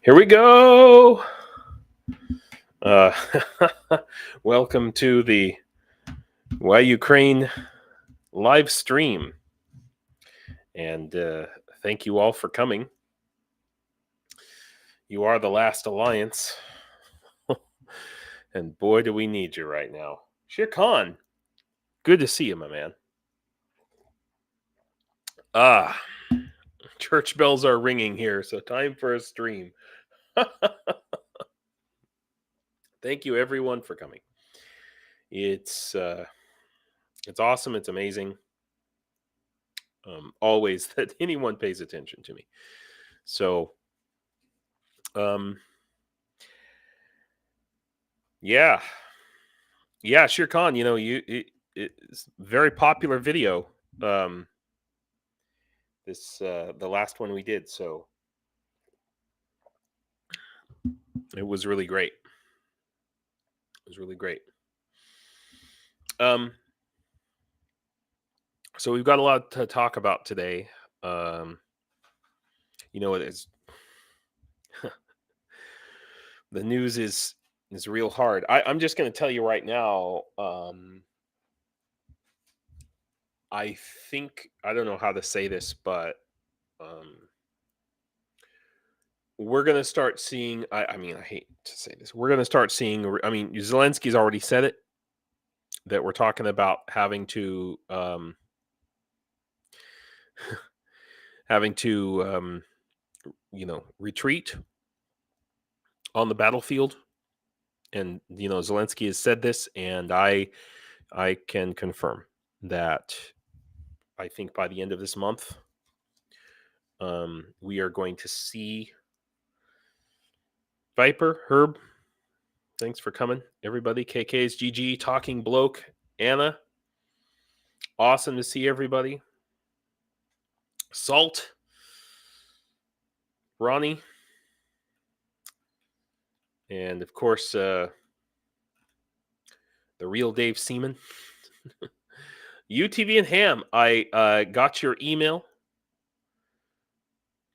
Here we go. Uh, welcome to the Why Ukraine live stream. And thank you all for coming. You are the last alliance. And boy, do we need you right now. Shere Khan, good to see you, my man. Church bells are ringing here, so time for a stream. Thank you, everyone, for coming. It's awesome. It's amazing. Always that anyone pays attention to me. So, yeah, Shere Khan. You know, it's a very popular video. The last one we did, so it was really great. It was really great. So we've got a lot to talk about today. You know, it is the news is real hard. I'm just going to tell you right now. I think I don't know how to say this, but we're going to start seeing. I mean, I hate to say this. We're going to start seeing. I mean, Zelensky's already said it, that we're talking about having to retreat on the battlefield. And Zelensky has said this, and I can confirm that I think by the end of this month, we are going to see Viper, Herb. Thanks for coming, everybody. KK's GG, Talking Bloke, Anna. Awesome to see everybody. Salt, Ronnie, and of course, the real Dave Seaman. UTV and Ham, I got your email,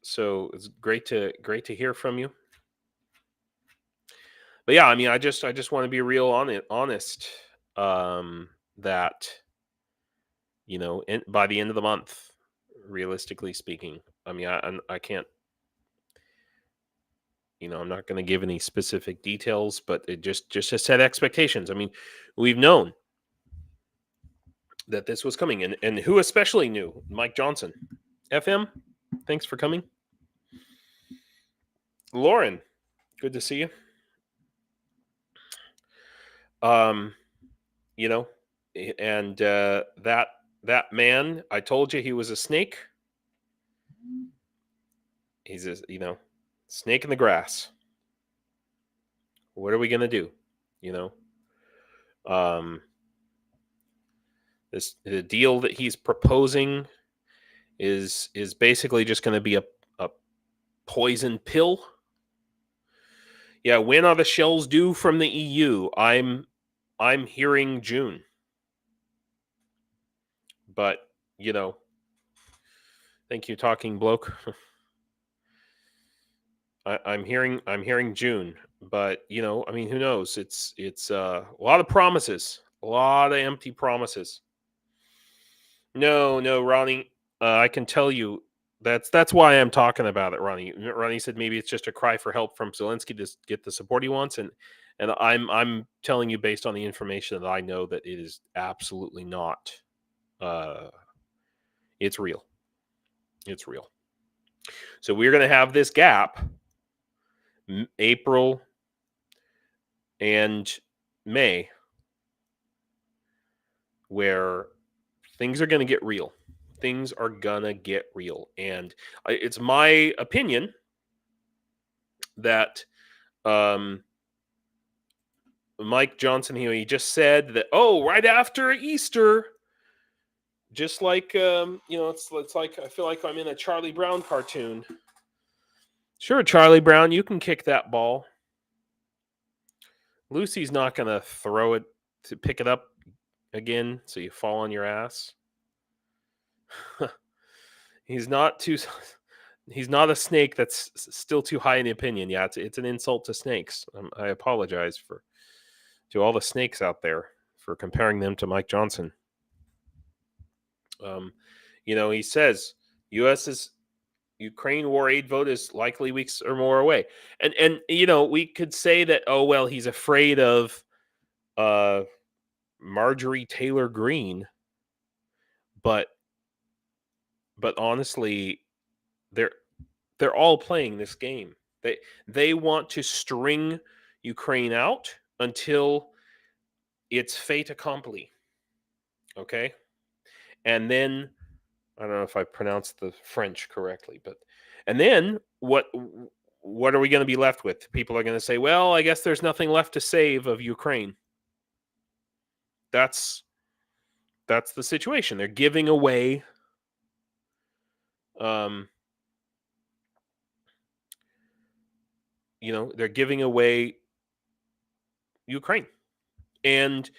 so it's great to hear from you. But yeah, I mean, I just want to be real honest. That by the end of the month, realistically speaking, I mean, I can't. I'm not going to give any specific details, but it just to set expectations. I mean, we've known that this was coming, and who especially knew? Mike Johnson, FM. Thanks for coming, Lauren. Good to see you. And that man, I told you he was a snake. He's a snake in the grass. What are we gonna do? The deal that he's proposing is basically just going to be a poison pill. Yeah, when are the shells due from the EU? I'm hearing June, but thank you, Talking Bloke. I'm hearing June, but I mean, who knows? It's a lot of promises, a lot of empty promises. No, Ronnie. I can tell you that's why I'm talking about it, Ronnie. Ronnie said maybe it's just a cry for help from Zelensky to get the support he wants, and I'm telling you based on the information that I know that it is absolutely not. It's real. It's real. So we're going to have this gap, April and May, where things are going to get real. Things are going to get real. And it's my opinion that Mike Johnson, he just said that, right after Easter, just like, it's like, I feel like I'm in a Charlie Brown cartoon. Sure, Charlie Brown, you can kick that ball. Lucy's not going to throw it to pick it up again so you fall on your ass. He's not too He's not a snake. That's still too high in opinion. Yeah, it's an insult to snakes. I apologize to all the snakes out there for comparing them to Mike Johnson. He says U.S.'s Ukraine war aid vote is likely weeks or more away, and we could say that, oh well, he's afraid of Marjorie Taylor Greene, but honestly, they're all playing this game. They want to string Ukraine out until it's fait accompli. Okay, and then I don't know if I pronounced the French correctly, and then what are we going to be left with? People are going to say, well, I guess there's nothing left to save of Ukraine. That's the situation. They're giving away they're giving away Ukraine. And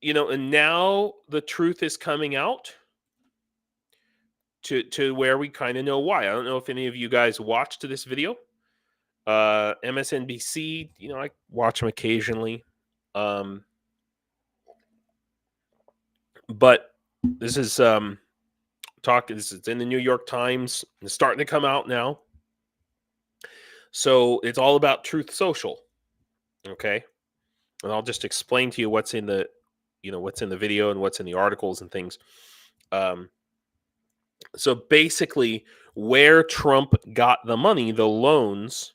and now the truth is coming out to where we kind of know why. I don't know if any of you guys watched this video. MSNBC, I watch them occasionally. But this is it's in the New York Times. It's starting to come out now. So it's all about Truth Social. Okay. And I'll just explain to you what's in the video and what's in the articles and things. So basically, where Trump got the money, the loans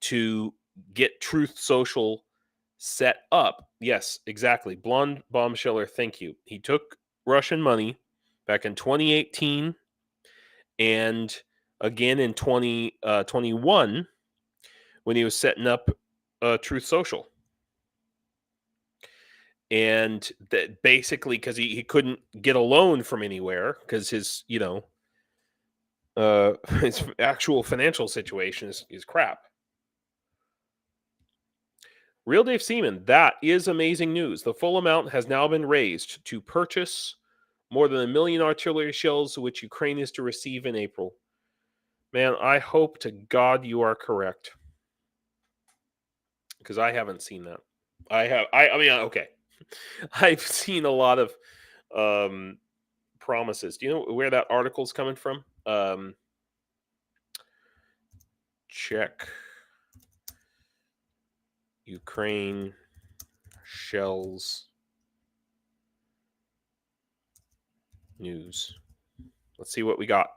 to get Truth Social set up. Yes, exactly. Blonde Bombsheller, thank you. He took Russian money back in 2018 and again in 2021 when he was setting up Truth Social. And that basically because he couldn't get a loan from anywhere because his his actual financial situation is crap. Real Dave Seaman, that is amazing news. The full amount has now been raised to purchase more than 1 million artillery shells, which Ukraine is to receive in April. Man, I hope to God you are correct, because I haven't seen that. I mean, okay. I've seen a lot of promises. Do you know where that article's coming from? Check. Ukraine shells news. Let's see what we got.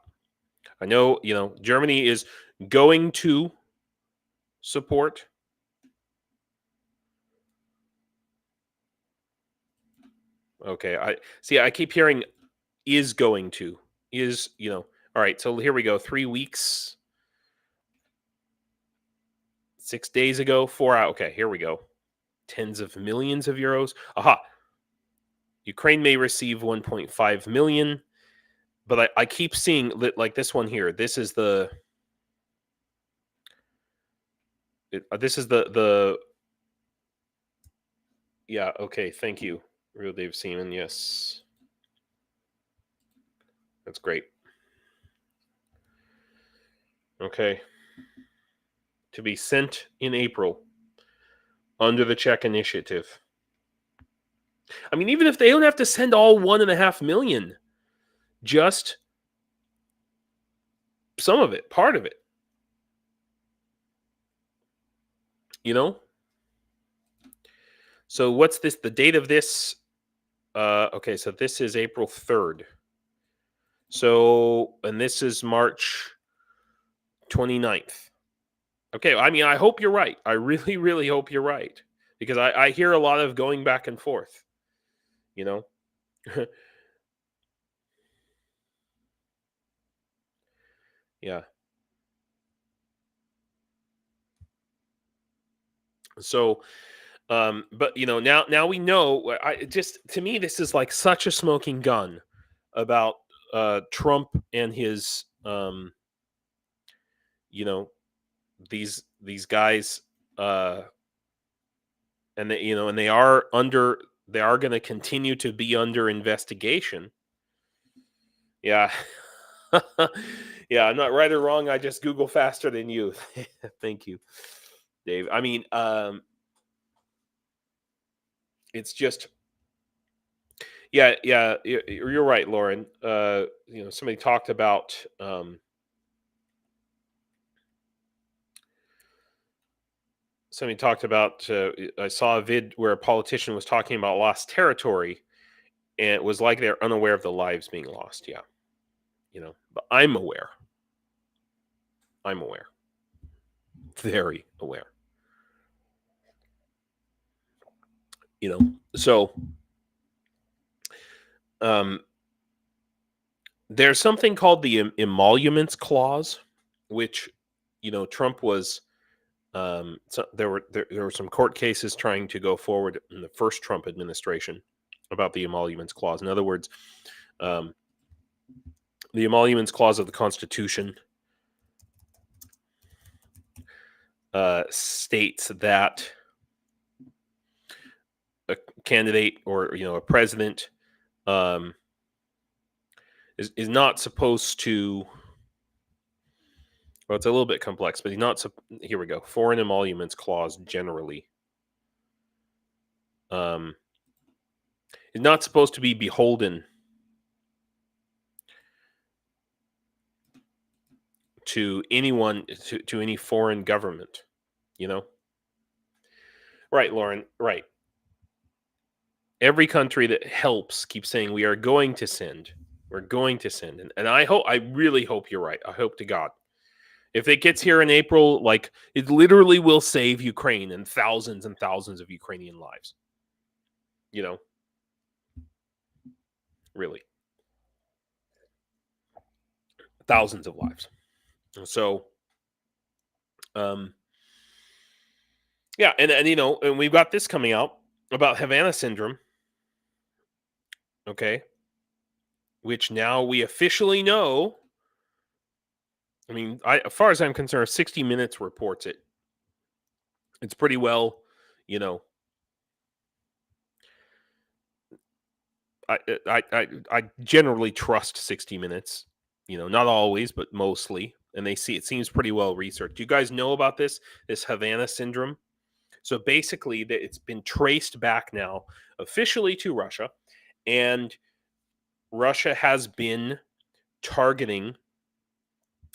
I know, Germany is going to support. Okay, I keep hearing is going to. Is, all right, so here we go. 3 weeks. 6 days ago, 4 hours. Okay, here we go. Tens of millions of euros. Aha. Ukraine may receive 1.5 million, but I keep seeing like this one here. This is the yeah, okay, thank you. Real Dave Seaman, yes. That's great. Okay. To be sent in April under the Czech initiative. I mean, even if they don't have to send all 1.5 million, just some of it, part of it. So what's this? The date of this? Okay, so this is April 3rd. So, and this is March 29th. Okay, I mean, I hope you're right. I really, really hope you're right. Because I hear a lot of going back and forth. Yeah. So, but now we know. To me, this is like such a smoking gun about Trump and his these guys and they are going to continue to be under investigation. Yeah. Yeah, I'm not right or wrong. I just Google faster than you. Thank you, Dave. I mean, it's just, yeah, you're right, Lauren. Somebody talked about I saw a vid where a politician was talking about lost territory, and it was like they're unaware of the lives being lost. Yeah, but I'm aware. Very aware. So there's something called the emoluments clause, which Trump was. So there were some court cases trying to go forward in the first Trump administration about the emoluments clause. In other words, the emoluments clause of the Constitution states that a candidate or a president is not supposed to. Well, it's a little bit complex, but he's not. Here we go. Foreign emoluments clause generally is not supposed to be beholden to anyone, to any foreign government. Right, Lauren. Right. Every country that helps keeps saying we are going to send. We're going to send, and I really hope you're right. I hope to God. If it gets here in April, like, it literally will save Ukraine and thousands of Ukrainian lives. Really. Thousands of lives. So, yeah, and we've got this coming out about Havana syndrome. Okay. Which now we officially know. I mean, as far as I'm concerned, 60 Minutes reports it. It's pretty well, I generally trust 60 Minutes. Not always, but mostly. And it seems pretty well researched. Do you guys know about this Havana syndrome? So basically, it's been traced back now officially to Russia, and Russia has been targeting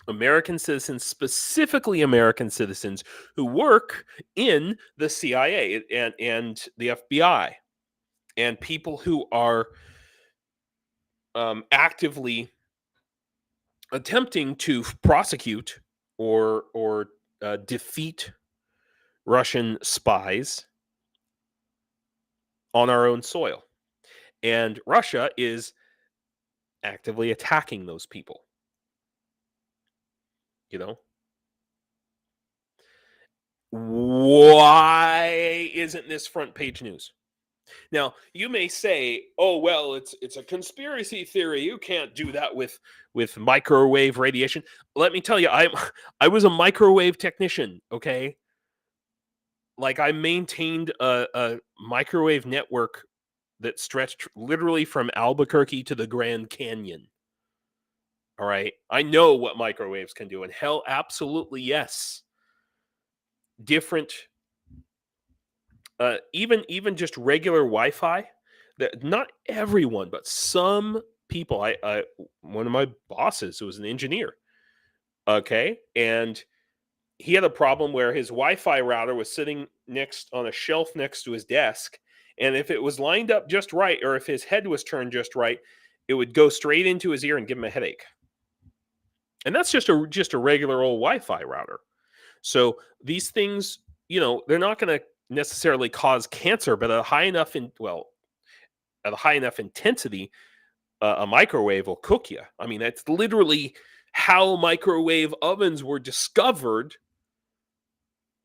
American citizens, specifically American citizens who work in the CIA and the FBI, and people who are actively attempting to prosecute or defeat Russian spies on our own soil. And Russia is actively attacking those people. Why isn't this front page news? Now, you may say, "Oh, well, it's a conspiracy theory. You can't do that with microwave radiation." Let me tell you, I was a microwave technician, okay? Like, I maintained a microwave network that stretched literally from Albuquerque to the Grand Canyon. All right? I know what microwaves can do, and hell, absolutely yes. Different even just regular Wi-Fi, that not everyone, but some people. One of my bosses, who was an engineer, okay, and he had a problem where his Wi-Fi router was sitting on a shelf next to his desk, and if it was lined up just right, or if his head was turned just right, it would go straight into his ear and give him a headache. And that's just a regular old Wi-Fi router. So these things, they're not going to necessarily cause cancer, but at a high enough intensity, a microwave will cook you. I mean, that's literally how microwave ovens were discovered,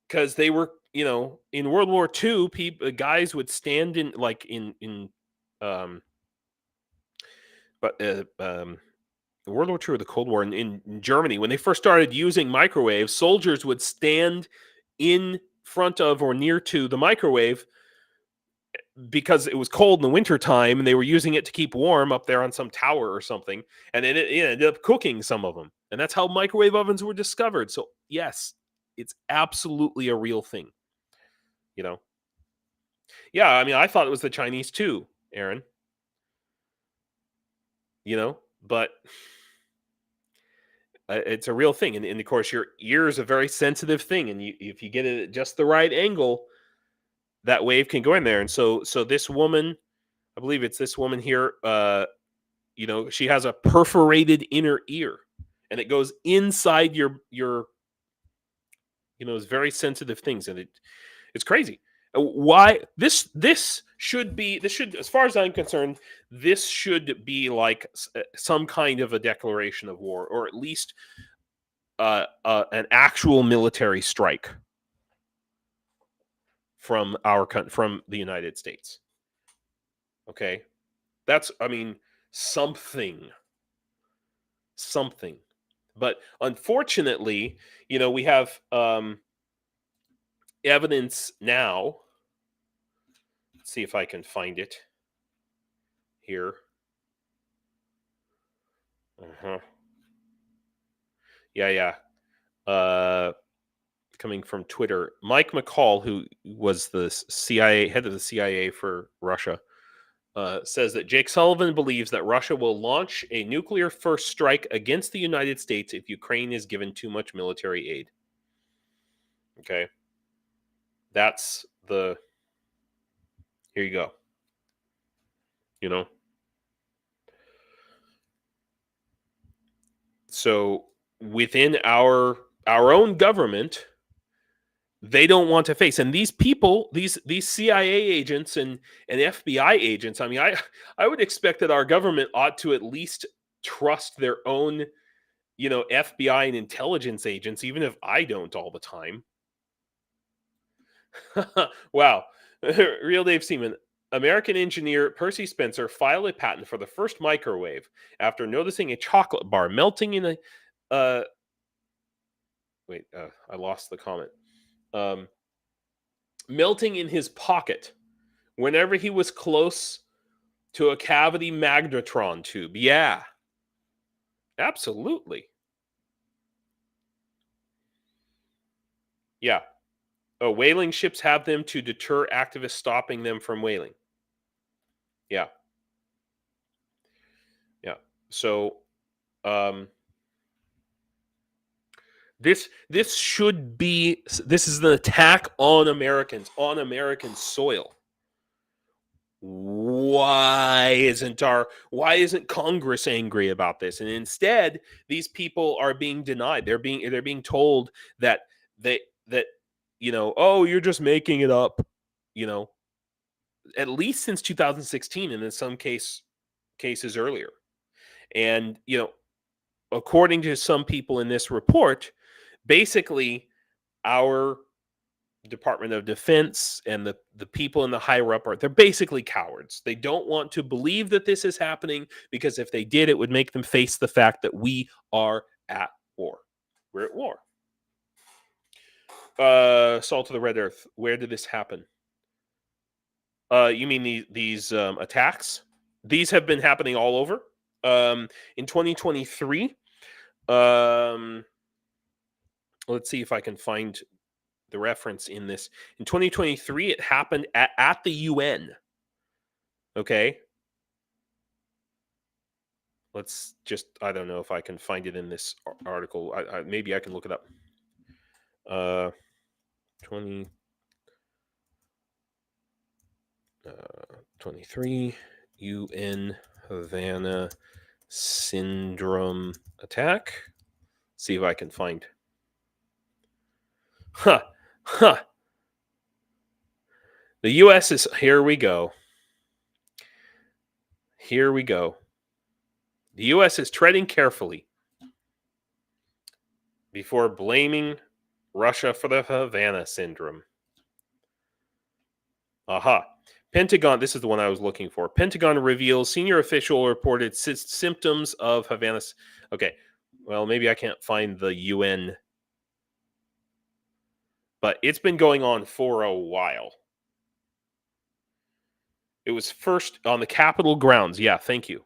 because they were, in World War II, guys would stand in, like, World War II or the Cold War in Germany, when they first started using microwaves, soldiers would stand in front of or near to the microwave because it was cold in the wintertime and they were using it to keep warm up there on some tower or something. And it ended up cooking some of them. And that's how microwave ovens were discovered. So, yes, it's absolutely a real thing. You know? Yeah, I mean, I thought it was the Chinese too, Aaron. You know? But it's a real thing. And of course, your ear is a very sensitive thing. And if you get it at just the right angle, that wave can go in there. And so this woman, I believe it's this woman here, she has a perforated inner ear, and it goes inside your it's very sensitive things, and it's crazy. Why this should, as far as I'm concerned, this should be like some kind of a declaration of war, or at least an actual military strike from the United States. Okay, that's, I mean, something. But unfortunately, we have evidence now. Let's see if I can find it here. Yeah. Coming from Twitter, Mike McCall, who was the head of the CIA for Russia, says that Jake Sullivan believes that Russia will launch a nuclear first strike against the United States if Ukraine is given too much military aid. Okay. That's here you go. So within our own government, they don't want to face, and these people, these CIA agents and FBI agents, I mean, I would expect that our government ought to at least trust their own, FBI and intelligence agents, even if I don't all the time. Wow. Real Dave Seaman. American engineer Percy Spencer filed a patent for the first microwave after noticing a chocolate bar melting in a I lost the comment. Melting in his pocket whenever he was close to a cavity magnetron tube. Yeah. Absolutely. Yeah. Oh, whaling ships have them to deter activists stopping them from whaling. Yeah. So, this is an attack on Americans, on American soil. Why isn't Congress angry about this? And instead, these people are being denied. They're being told that you're just making it up, at least since 2016, and in some cases earlier. And according to some people in this report, basically our Department of Defense and the people in the higher up they're basically cowards. They don't want to believe that this is happening, because if they did, it would make them face the fact that we are at war. We're at war. Salt of the Red Earth. Where did this happen? You mean these attacks? These have been happening all over. In 2023, let's see if I can find the reference in this. In 2023, it happened at the UN. Okay. Let's just, I don't know if I can find it in this article. Maybe I can look it up. 23 UN Havana syndrome attack. See if I can find. The U.S. is, here we go. The U.S. is treading carefully before blaming Russia for the Havana syndrome. Pentagon, this is the one I was looking for. Pentagon reveals senior official reported symptoms of Havana. Okay, well, maybe I can't find the UN, but it's been going on for a while. It was first on the Capitol grounds. Yeah, thank you.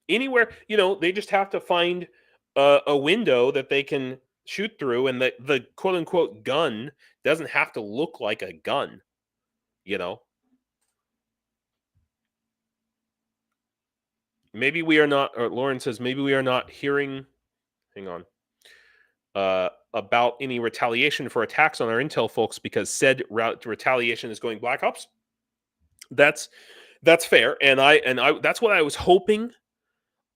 Anywhere, they just have to find a window that they can shoot through, and the quote unquote gun doesn't have to look like a gun. Maybe we are not. Or Lauren says maybe we are not hearing. Hang on. About any retaliation for attacks on our intel folks because said retaliation is going Black Ops. That's fair, and I that's what I was hoping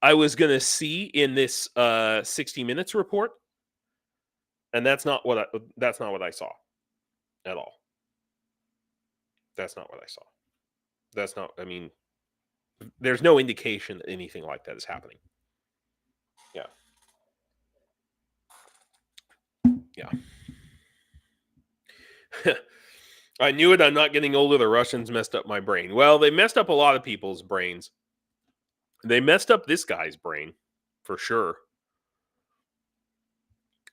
I was going to see in this 60 Minutes report, and that's not what I saw at all. That's not what I saw. That's not. I mean, there's no indication that anything like that is happening. Yeah. Yeah. I knew it. I'm not getting older. The Russians messed up my brain. Well, they messed up a lot of people's brains. They messed up this guy's brain, for sure.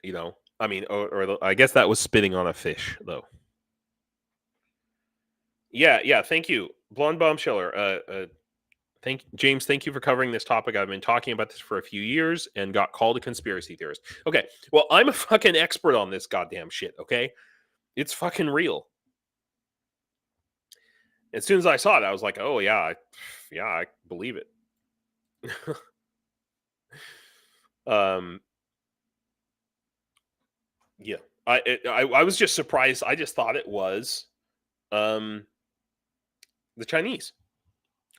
I mean, or I guess that was spitting on a fish, though. Yeah. Thank you, Blonde Bombsheller. James. Thank you for covering this topic. I've been talking about this for a few years and got called a conspiracy theorist. Okay, well, I'm a fucking expert on this goddamn shit. Okay, it's fucking real. As soon as I saw it, I was like, oh yeah, I believe it. Yeah, I was just surprised. I just thought it was the Chinese,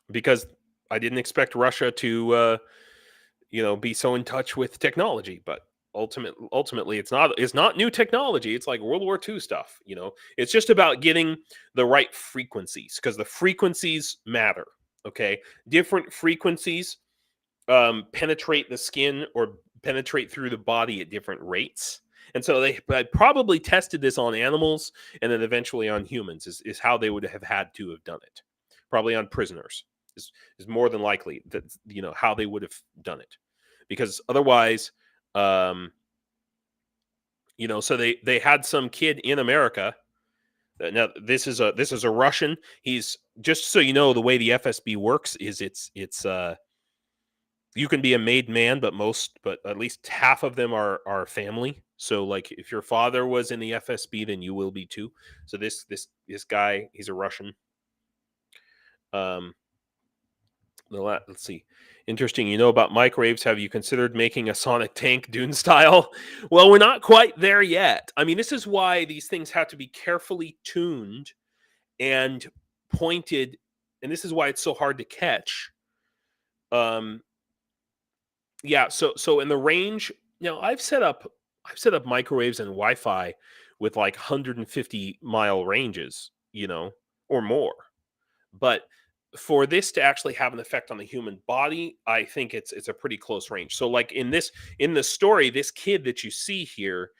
because I didn't expect Russia to be so in touch with technology. But ultimately it's not new technology. It's like World War II stuff. It's just about getting the right frequencies, because the frequencies matter. Okay, different frequencies penetrate the skin or penetrate through the body at different rates. And so they probably tested this on animals and then eventually on humans is how they would have had to have done it. Probably on prisoners is more than likely that, how they would have done it. Because otherwise, so they had some kid in America. Now this is a Russian. He's, just so you know, the way the FSB works is it's you can be a made man, but at least half of them are family. So like if your father was in the FSB, then you will be too. So this guy, he's a Russian. Let's see. Interesting. About microwaves. Have you considered making a sonic tank Dune style? Well, we're not quite there yet. I mean, this is why these things have to be carefully tuned and pointed, and this is why it's so hard to catch. Yeah, so in the range, I've set up microwaves and Wi-Fi with like 150-mile ranges, or more. But for this to actually have an effect on the human body, I think it's a pretty close range. So like in the story, this kid that you see here,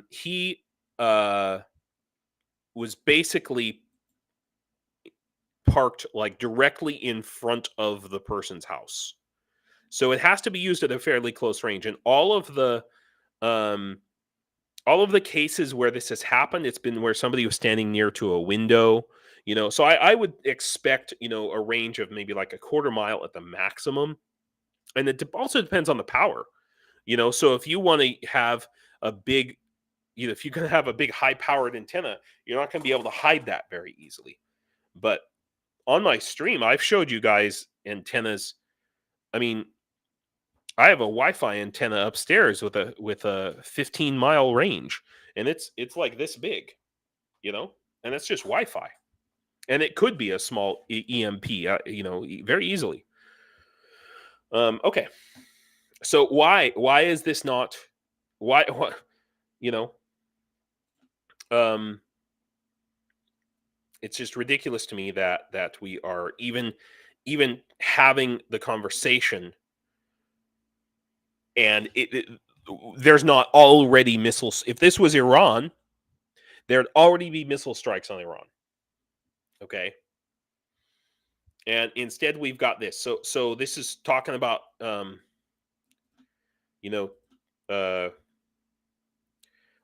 he was basically parked like directly in front of the person's house. So it has to be used at a fairly close range. And all of the cases where this has happened, it's been where somebody was standing near to a window, So I would expect, a range of maybe like a quarter mile at the maximum. And it also depends on the power, So if you want to have a big, if you're going to have a big high powered antenna, you're not going to be able to hide that very easily. But on my stream, I've showed you guys antennas. I mean, I have a Wi-Fi antenna upstairs with a 15-mile range, and it's like this big, and it's just Wi-Fi, and it could be a small EMP, very easily. Okay, so why is this not why it's just ridiculous to me that we are even having the conversation. And there's not already missiles. If this was Iran, there'd already be missile strikes on Iran. Okay. And instead we've got this. So this is talking about,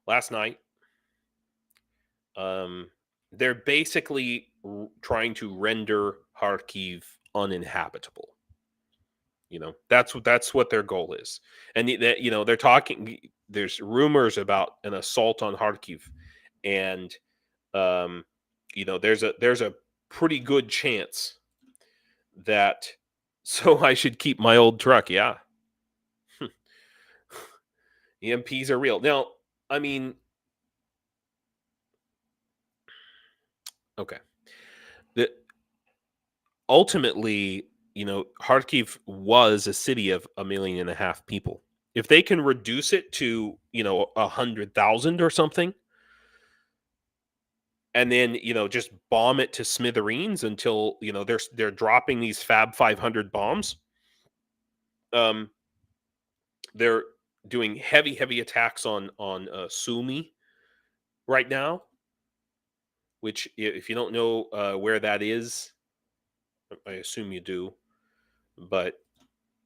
last night, they're basically trying to render Kharkiv uninhabitable. That's what their goal is. And they're talking. There's rumors about an assault on Kharkiv, and there's a pretty good chance that. So I should keep my old truck. Yeah, EMPs are real. Now, I mean, okay. Ultimately, Kharkiv was a city of 1.5 million people. If they can reduce it to 100,000 or something, and then just bomb it to smithereens until they're dropping these Fab 500 bombs. They're doing heavy attacks on Sumy right now, which, if you don't know where that is, I assume you do, but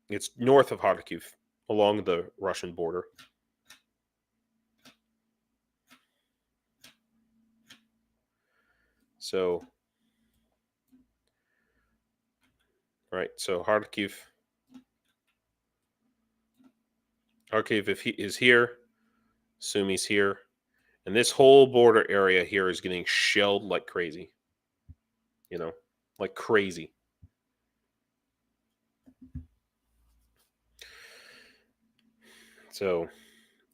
it's north of Kharkiv along the Russian border. So, right, so Kharkiv is here, Sumy's here, and this whole border area here is getting shelled like crazy. Like crazy. So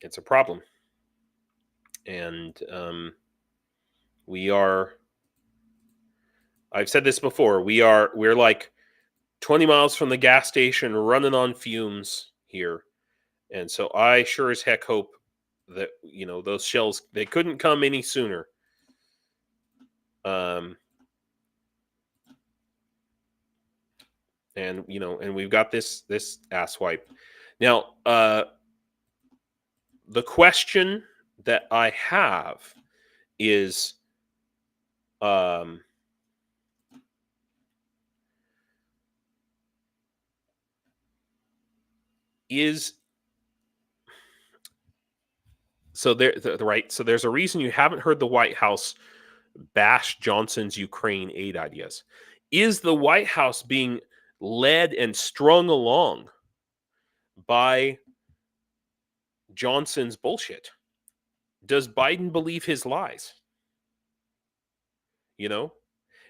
it's a problem. And I've said this before, we're like 20 miles from the gas station running on fumes here. And so I sure as heck hope that, those shells, they couldn't come any sooner. And we've got this asswipe. Now, the question that I have is, so there's a reason you haven't heard the White House bash Johnson's Ukraine aid ideas. Is the White House being led and strung along by Johnson's bullshit? Does Biden believe his lies?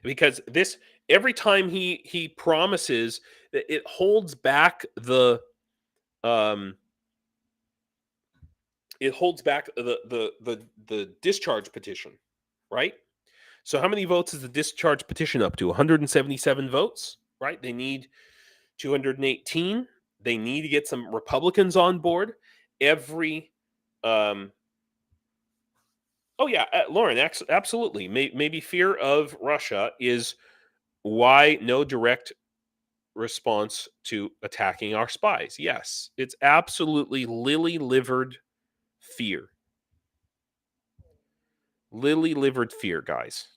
Because every time he promises, that it holds back the discharge petition, right? So how many votes is the discharge petition up to? 177 votes, right? They need 218. They need to get some Republicans on board. Lauren, absolutely. Maybe fear of Russia is why no direct response to attacking our spies. Yes, it's absolutely lily-livered fear. Lily-livered fear, guys.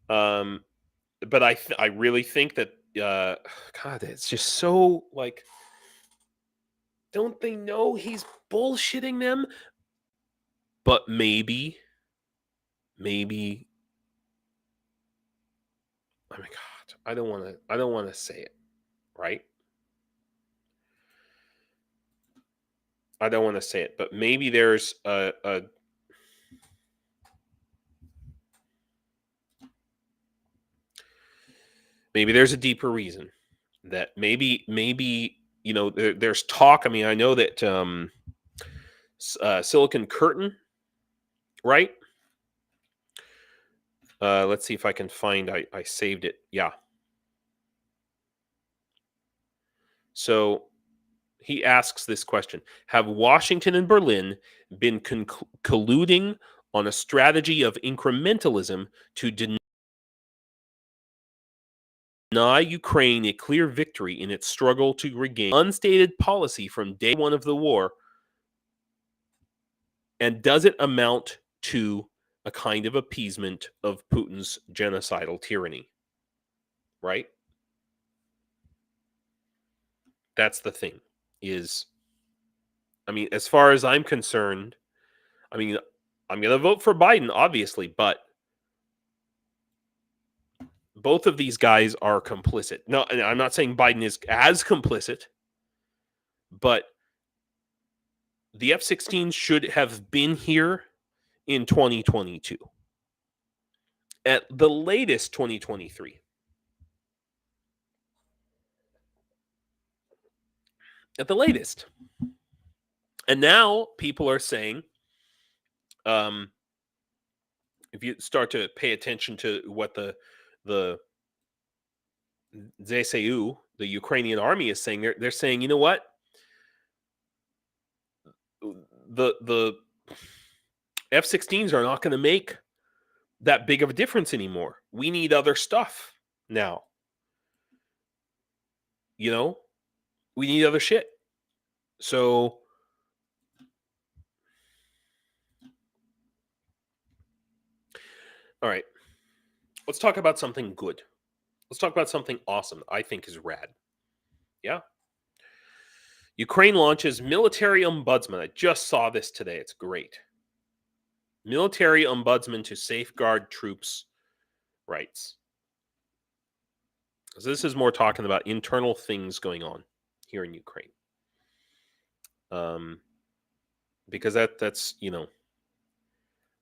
But I really think that God, it's just so like, don't they know he's bullshitting them? But maybe, oh my God, I don't want to say it, right? I don't want to say it, but maybe there's maybe there's a deeper reason that maybe there's talk. I mean, I know that Silicon Curtain, right? Let's see if I can find. I saved it. Yeah. So he asks this question: have Washington and Berlin been colluding on a strategy of incrementalism to deny Ukraine a clear victory in its struggle to regain unstated policy from day one of the war? And does it amount to a kind of appeasement of Putin's genocidal tyranny? Right? That's the thing. As far as I'm concerned, I mean, I'm going to vote for Biden, obviously, but both of these guys are complicit. No, and I'm not saying Biden is as complicit, but the F-16s should have been here in 2022. At the latest, 2023. At the latest. And now people are saying, if you start to pay attention to what the ZSU, the Ukrainian army, is saying, they're saying, you know what? The F-16s are not going to make that big of a difference anymore. We need other stuff now. You know, we need other shit. So, all right, let's talk about something good. Let's talk about something awesome I think is rad. Yeah. Ukraine launches military ombudsman. I just saw this today. It's great. Military ombudsman to safeguard troops' rights. So this is more talking about internal things going on here in Ukraine. Because that's, you know,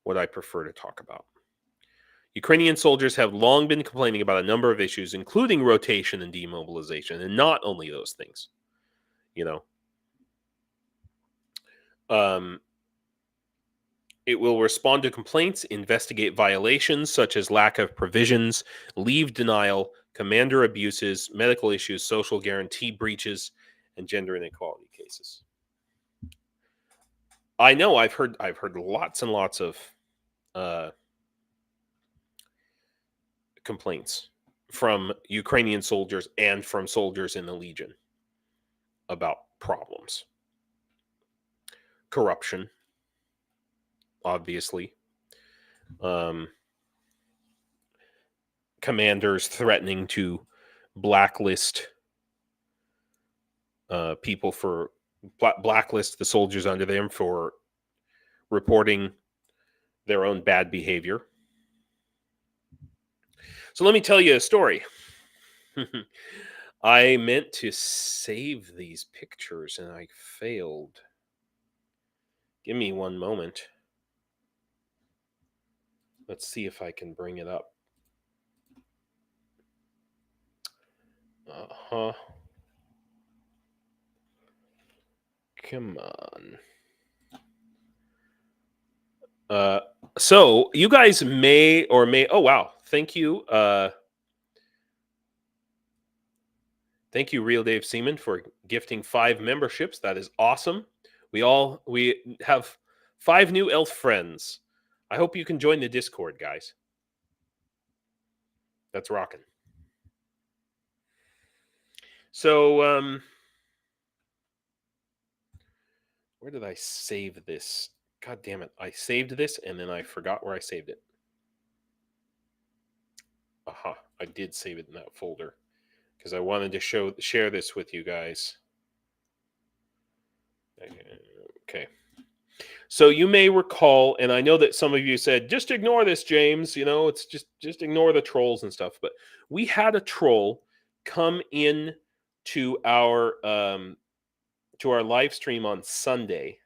what I prefer to talk about. Ukrainian soldiers have long been complaining about a number of issues, including rotation and demobilization, and not only those things, you know. It will respond to complaints, investigate violations such as lack of provisions, leave denial, commander abuses, medical issues, social guarantee breaches, and gender inequality cases. I know I've heard lots and lots of complaints from Ukrainian soldiers and from soldiers in the Legion about problems. Corruption, obviously. Commanders threatening to blacklist people for blacklist the soldiers under them for reporting their own bad behavior. So let me tell you a story. I meant to save these pictures and I failed. Give me one moment. Let's see if I can bring it up. Come on. So you guys may or may. Oh wow! Thank you. Thank you, Real Dave Seaman, for gifting 5 memberships. That is awesome. We have 5 new elf friends. I hope you can join the Discord, guys. That's rocking. So, where did I save this? God damn it. I saved this and then I forgot where I saved it. Aha, I did save it in that folder because I wanted to share this with you guys. Okay. So you may recall, and I know that some of you said, just ignore this, James. You know, it's just ignore the trolls and stuff. But we had a troll come in to our live stream on Sunday,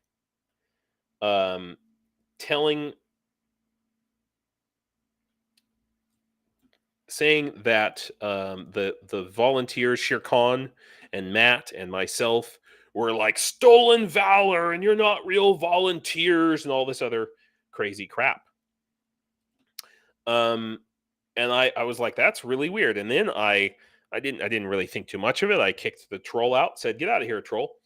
saying that the volunteers, Shirkan and Matt and myself, were like stolen valor and you're not real volunteers and all this other crazy crap. And I was like, that's really weird. And then I didn't really think too much of it. I kicked the troll out, said, get out of here, troll.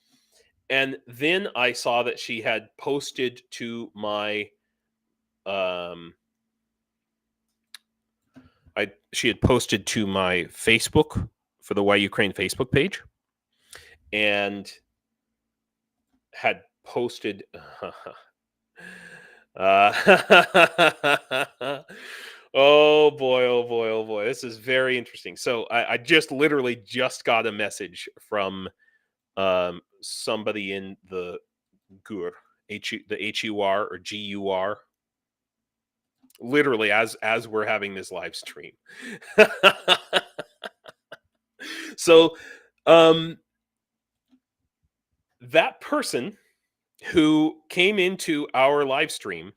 And then I saw that she had posted to my she had posted to my Facebook for the Why Ukraine Facebook page, and had posted oh boy, this is very interesting. So I just literally just got a message from somebody in the GUR, the HUR or GUR, literally as we're having this live stream. So that person who came into our live stream,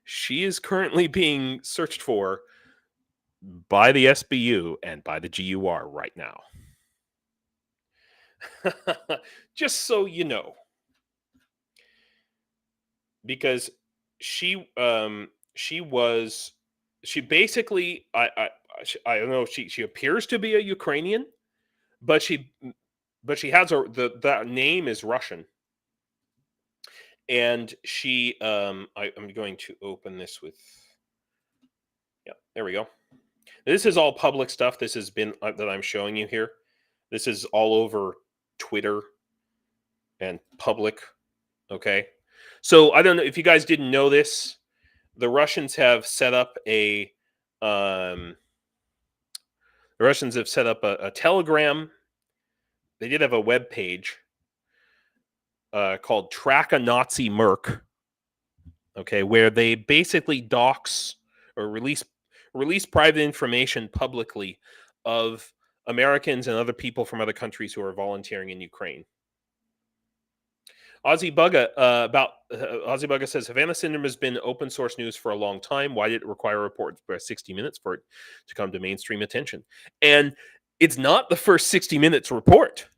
she is currently being searched for by the SBU and by the GUR right now. Just so you know. Because she basically, I don't know, she appears to be a Ukrainian, but she has that name is Russian. And she I'm going to open this with, yeah, there we go. This is all public stuff. This has been that I'm showing you here. This is all over Twitter and public. Okay. So I don't know if you guys didn't know this. The Russians have set up a Telegram. They did have a web page called Track a Nazi Merc. Okay, where they basically dox or release private information publicly of Americans and other people from other countries who are volunteering in Ukraine. Ozzy Bugga says Havana Syndrome has been open source news for a long time. Why did it require a report for 60 minutes for it to come to mainstream attention? And it's not the first 60 minutes report.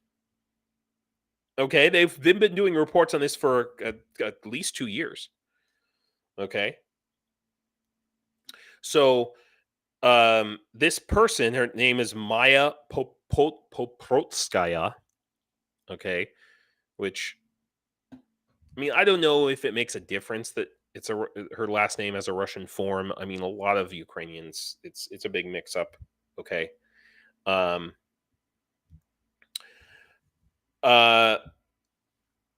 Okay, they've been doing reports on this for at least 2 years. Okay, so this person, her name is Maya Poprotskaya. Okay, which, I mean, I don't know if it makes a difference that it's her last name has a Russian form. I mean, a lot of Ukrainians, it's a big mix-up. Okay.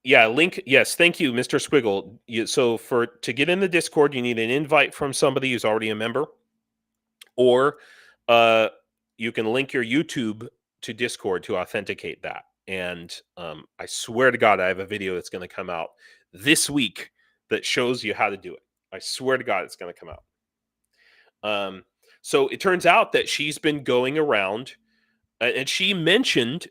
Yeah, link. Yes, thank you, Mr. Squiggle. So to get in the Discord, you need an invite from somebody who's already a member, or you can link your YouTube to Discord to authenticate that. And I swear to God, I have a video that's going to come out this week that shows you how to do it. I swear to God, it's going to come out. So it turns out that she's been going around, and she mentioned,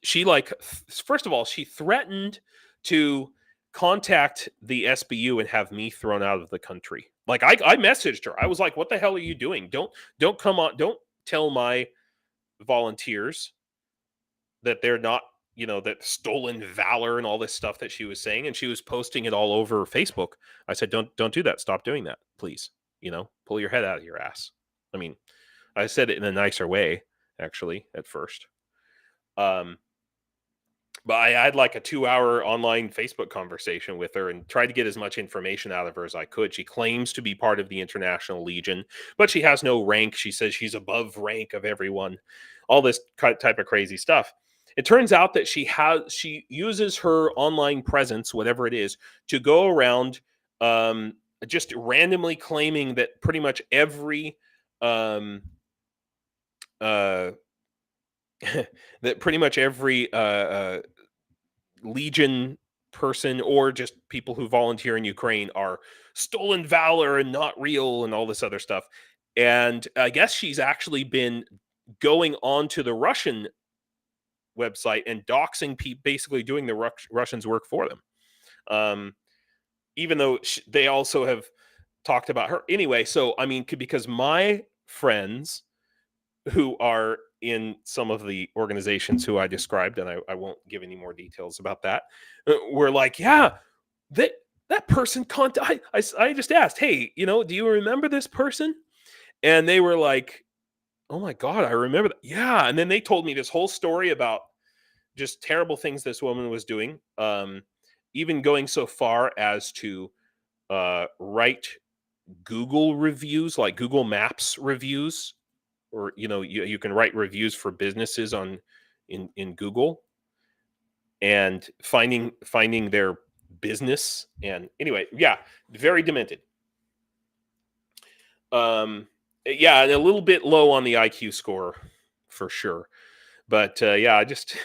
first of all, she threatened to contact the SBU and have me thrown out of the country. Like I messaged her. I was like, "What the hell are you doing? Don't come on. Don't tell my volunteers that they're not, that stolen valor and all this stuff that she was saying." And she was posting it all over Facebook. I said, "Don't do that. Stop doing that, please. Pull your head out of your ass." I mean, I said it in a nicer way, actually, at first. But I had like a 2-hour online Facebook conversation with her and tried to get as much information out of her as I could. She claims to be part of the International Legion, but she has no rank. She says she's above rank of everyone. All this type of crazy stuff. It turns out that she uses her online presence, whatever it is, to go around just randomly claiming that pretty much every Legion person or just people who volunteer in Ukraine are stolen valor and not real and all this other stuff. And I guess she's actually been going on to the Russian website and doxing people, basically doing the Russians' work for them. Even though they also have talked about her. Anyway, so, I mean, because my friends who are in some of the organizations who I described, and I won't give any more details about that, were like, yeah, that person, I just asked, hey, do you remember this person? And they were like, oh my God, I remember that. Yeah. And then they told me this whole story about just terrible things this woman was doing, even going so far as to write Google reviews, like Google Maps reviews, or you can write reviews for businesses in Google, and finding their business. And anyway, yeah, very demented. Yeah, and a little bit low on the IQ score for sure. But yeah, just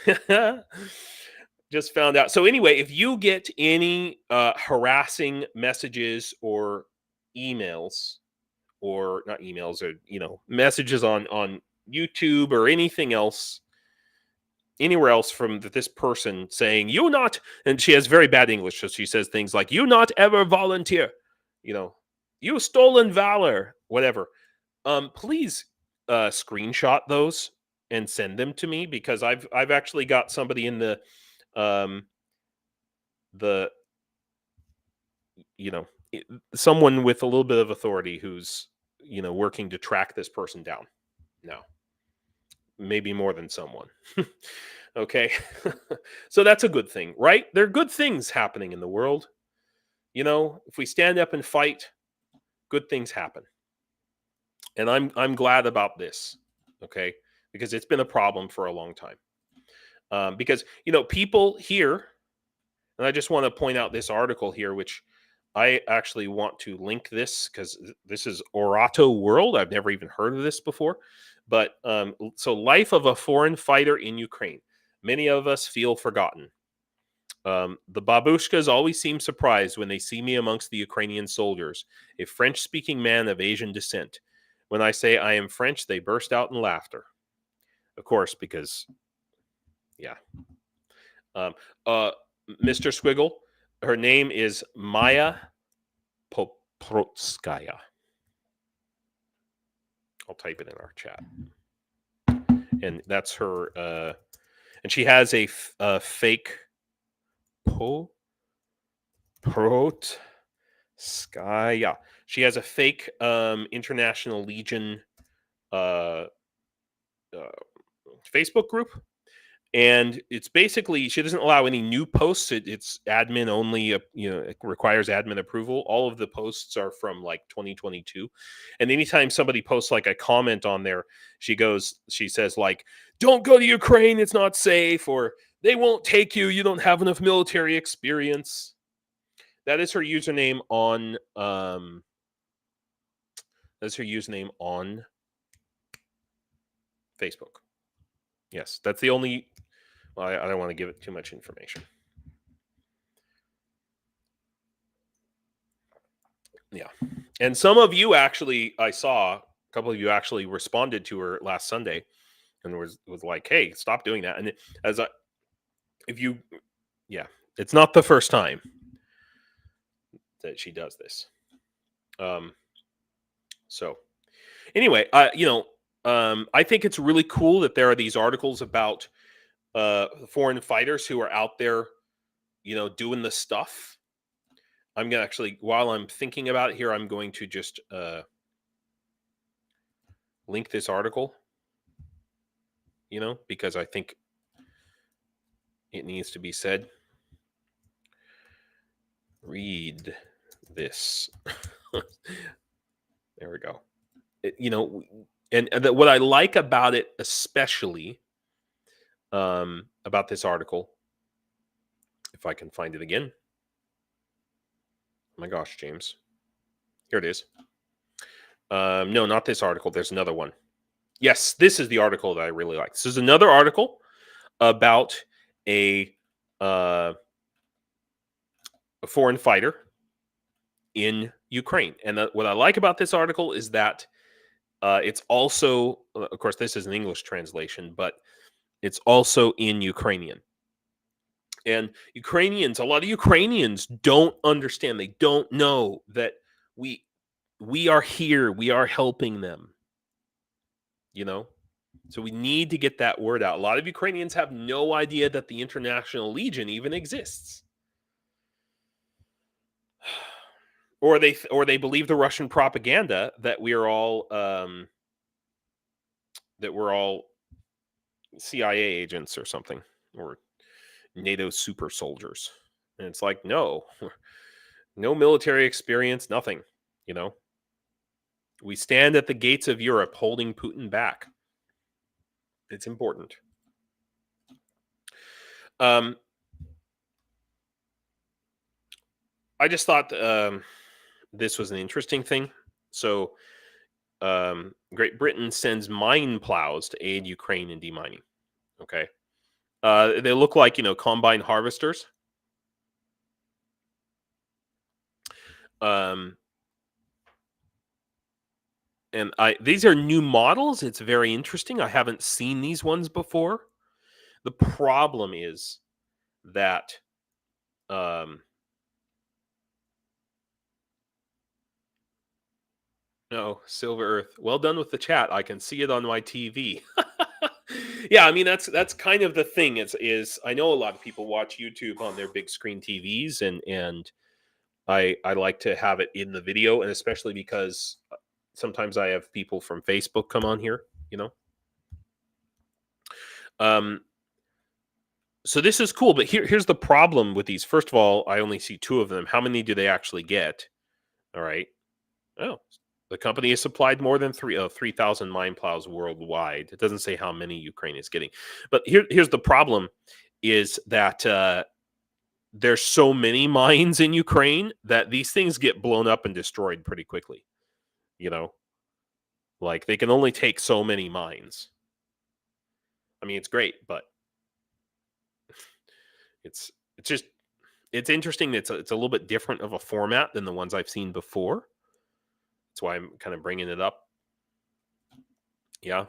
just found out. So anyway, if you get any harassing messages or emails, or not emails, or messages on YouTube or anything else, anywhere else from this person saying you not, and she has very bad English, so she says things like you not ever volunteer, you stolen valor, whatever. Please screenshot those and send them to me, because I've actually got somebody in the someone with a little bit of authority who's working to track this person down now. Maybe more than someone. Okay. So that's a good thing, right? There are good things happening in the world. If we stand up and fight, good things happen. And I'm glad about this, okay? Because it's been a problem for a long time. Because people here, and I just want to point out this article here, which I actually want to link this, because this is Orato World. I've never even heard of this before. But so, life of a foreign fighter in Ukraine. Many of us feel forgotten. The babushkas always seem surprised when they see me amongst the Ukrainian soldiers, a French-speaking man of Asian descent. When I say I am French, they burst out in laughter. Of course, because, yeah. Mr. Squiggle, her name is Maya Poprotskaya. I'll type it in our chat. And that's her, and she has a fake Poprotskaya. She has a fake International Legion Facebook group. And it's basically, she doesn't allow any new posts. It's admin only, it requires admin approval. All of the posts are from like 2022. And anytime somebody posts like a comment on there, she says like, don't go to Ukraine, it's not safe, or they won't take you, you don't have enough military experience. That is her username on, Facebook. Yes, that's the only. Well, I don't want to give it too much information. Yeah. And some of you actually, I saw a couple of you actually responded to her last Sunday and was like, hey, stop doing that. And it's not the first time that she does this. So anyway, I think it's really cool that there are these articles about foreign fighters who are out there, doing the stuff. I'm going to actually, while I'm thinking about it here, I'm going to just link this article, because I think it needs to be said. Read this. There we go. What I like about it, especially about this article, if I can find it again. Oh my gosh, James. Here it is. No, not this article. There's another one. Yes, this is the article that I really like. This is another article about a foreign fighter in Ukraine. And what I like about this article is that it's also, of course, this is an English translation, but it's also in Ukrainian. And a lot of Ukrainians don't understand. They don't know that we are here. We are helping them. So we need to get that word out. A lot of Ukrainians have no idea that the International Legion even exists. Or they believe the Russian propaganda that we're all CIA agents or something, or NATO super soldiers. And it's like, no military experience, nothing. We stand at the gates of Europe holding Putin back. It's important. I just thought this was an interesting thing. So Great Britain sends mine plows to aid Ukraine in demining. Okay. They look like, combine harvesters. And these are new models. It's very interesting. I haven't seen these ones before. The problem is that no, Silver Earth. Well done with the chat. I can see it on my TV. Yeah, I mean that's kind of the thing. Is I know a lot of people watch YouTube on their big screen TVs, and I like to have it in the video, and especially because sometimes I have people from Facebook come on here. So this is cool, but here's the problem with these. First of all, I only see 2 of them. How many do they actually get? All right. Oh, the company has supplied more than 3,000 mine plows worldwide. It doesn't say how many Ukraine is getting. But here's the problem is that there's so many mines in Ukraine that these things get blown up and destroyed pretty quickly. Like they can only take so many mines. I mean, it's great, but it's interesting. It's a little bit different of a format than the ones I've seen before. That's why I'm kind of bringing it up. Yeah.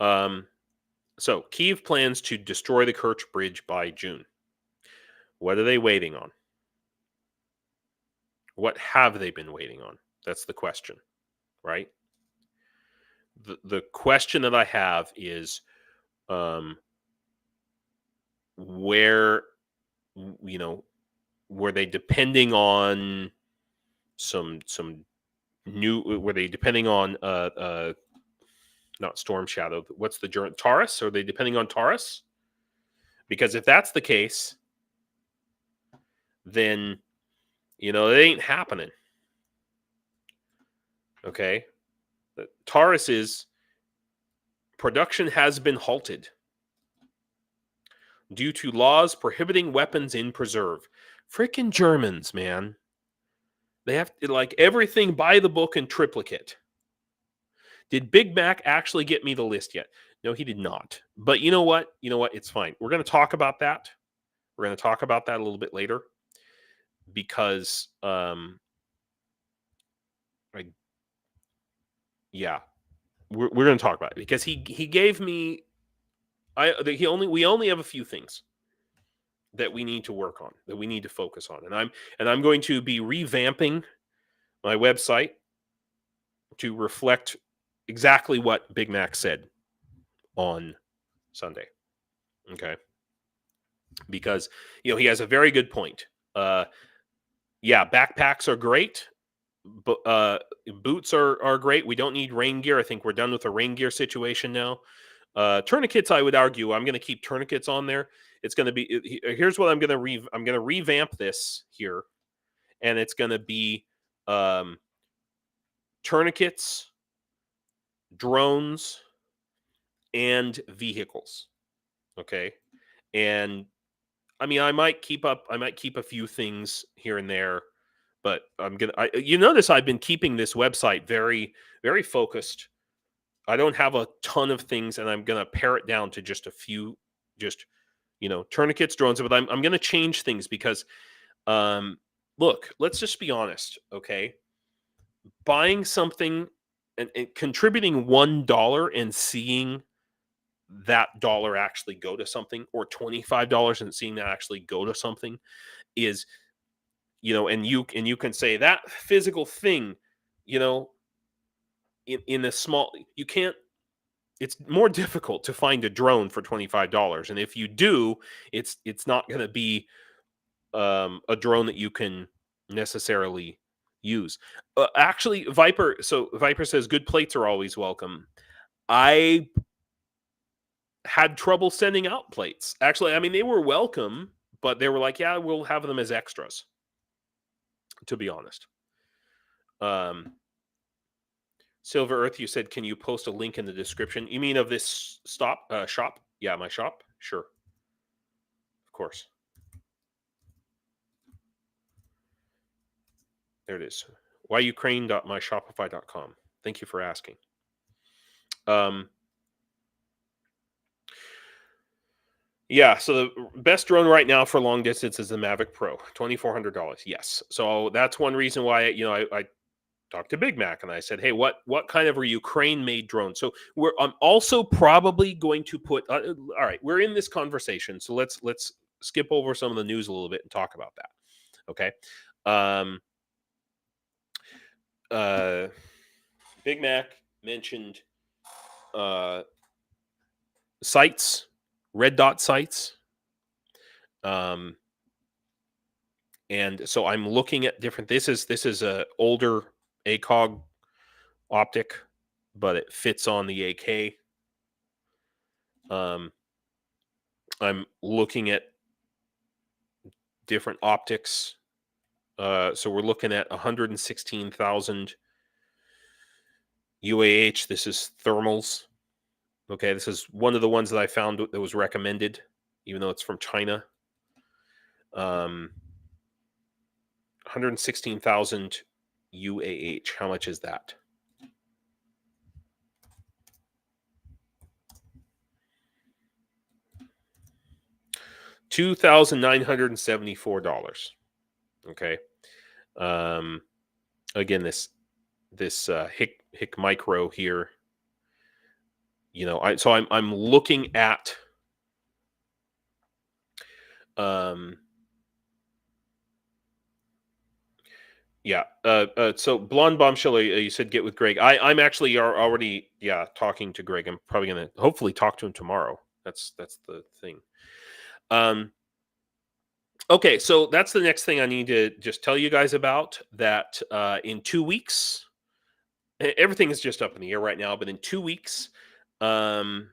So Kyiv plans to destroy the Kerch Bridge by June. What are they waiting on? What have they been waiting on? That's the question, right? The question that I have is, where, were they depending on some new? Were they depending on not Storm Shadow? What's the Taurus? Are they depending on Taurus? Because if that's the case, then it ain't happening. Okay, Taurus's production has been halted due to laws prohibiting weapons in preserve. Frickin' Germans, man. They have to, like, everything by the book and triplicate. Did Big Mac actually get me the list yet? No, he did not. But you know what? It's fine. We're going to talk about that. We're going to talk about that a little bit later because, yeah, we're going to talk about it because he gave me. We only have a few things that we need to work on, that we need to focus on, and I'm going to be revamping my website to reflect exactly what Big Mac said on Sunday. Okay. Because, he has a very good point. Yeah, backpacks are great, but boots are great. We don't need rain gear. I think we're done with the rain gear situation now. Tourniquets, I would argue, I'm going to keep tourniquets on there. It's going to be, here's what I'm going to revamp this here, and it's going to be tourniquets, drones, and vehicles. Okay. And I mean, I might keep a few things here and there, but you notice I've been keeping this website very, very focused. I don't have a ton of things, and I'm going to pare it down to just a few, tourniquets, drones, but I'm going to change things because, look, let's just be honest. Okay. Buying something and contributing $1 and seeing that dollar actually go to something, or $25 and seeing that actually go to something is, and you can say that physical thing, in a small, you can't, it's more difficult to find a drone for $25. And if you do, it's not going to be a drone that you can necessarily use. Actually, Viper says good plates are always welcome. I had trouble sending out plates. Actually, I mean, they were welcome, but they were like, yeah, we'll have them as extras, to be honest. Silver Earth, you said, can you post a link in the description? You mean of this shop? Yeah, my shop? Sure. Of course. There it is. whyukraine.myshopify.com. Thank you for asking. Yeah, so the best drone right now for long distance is the Mavic Pro, $2,400. Yes, so that's one reason why I talked to Big Mac and I said, "Hey, what kind of a Ukraine-made drone?" So I'm also probably going to put. All right, we're in this conversation, so let's skip over some of the news a little bit and talk about that. Okay, um, uh, Big Mac mentioned uh, sites, red dot sites. And so I'm looking at different. This is a older ACOG optic, but it fits on the AK. I'm looking at different optics. So we're looking at 116,000 UAH. This is thermals. Okay, this is one of the ones that I found that was recommended, even though it's from China. 116,000 UAH. How much is that? $2,974. Okay. Again, this Hick Micro here. I'm looking at so Blonde Bombshell, you said get with Greg. I'm actually already talking to Greg. I'm probably gonna hopefully talk to him tomorrow. That's the thing. Okay, so that's the next thing I need to just tell you guys about. That in 2 weeks, everything is just up in the air right now. But in 2 weeks, so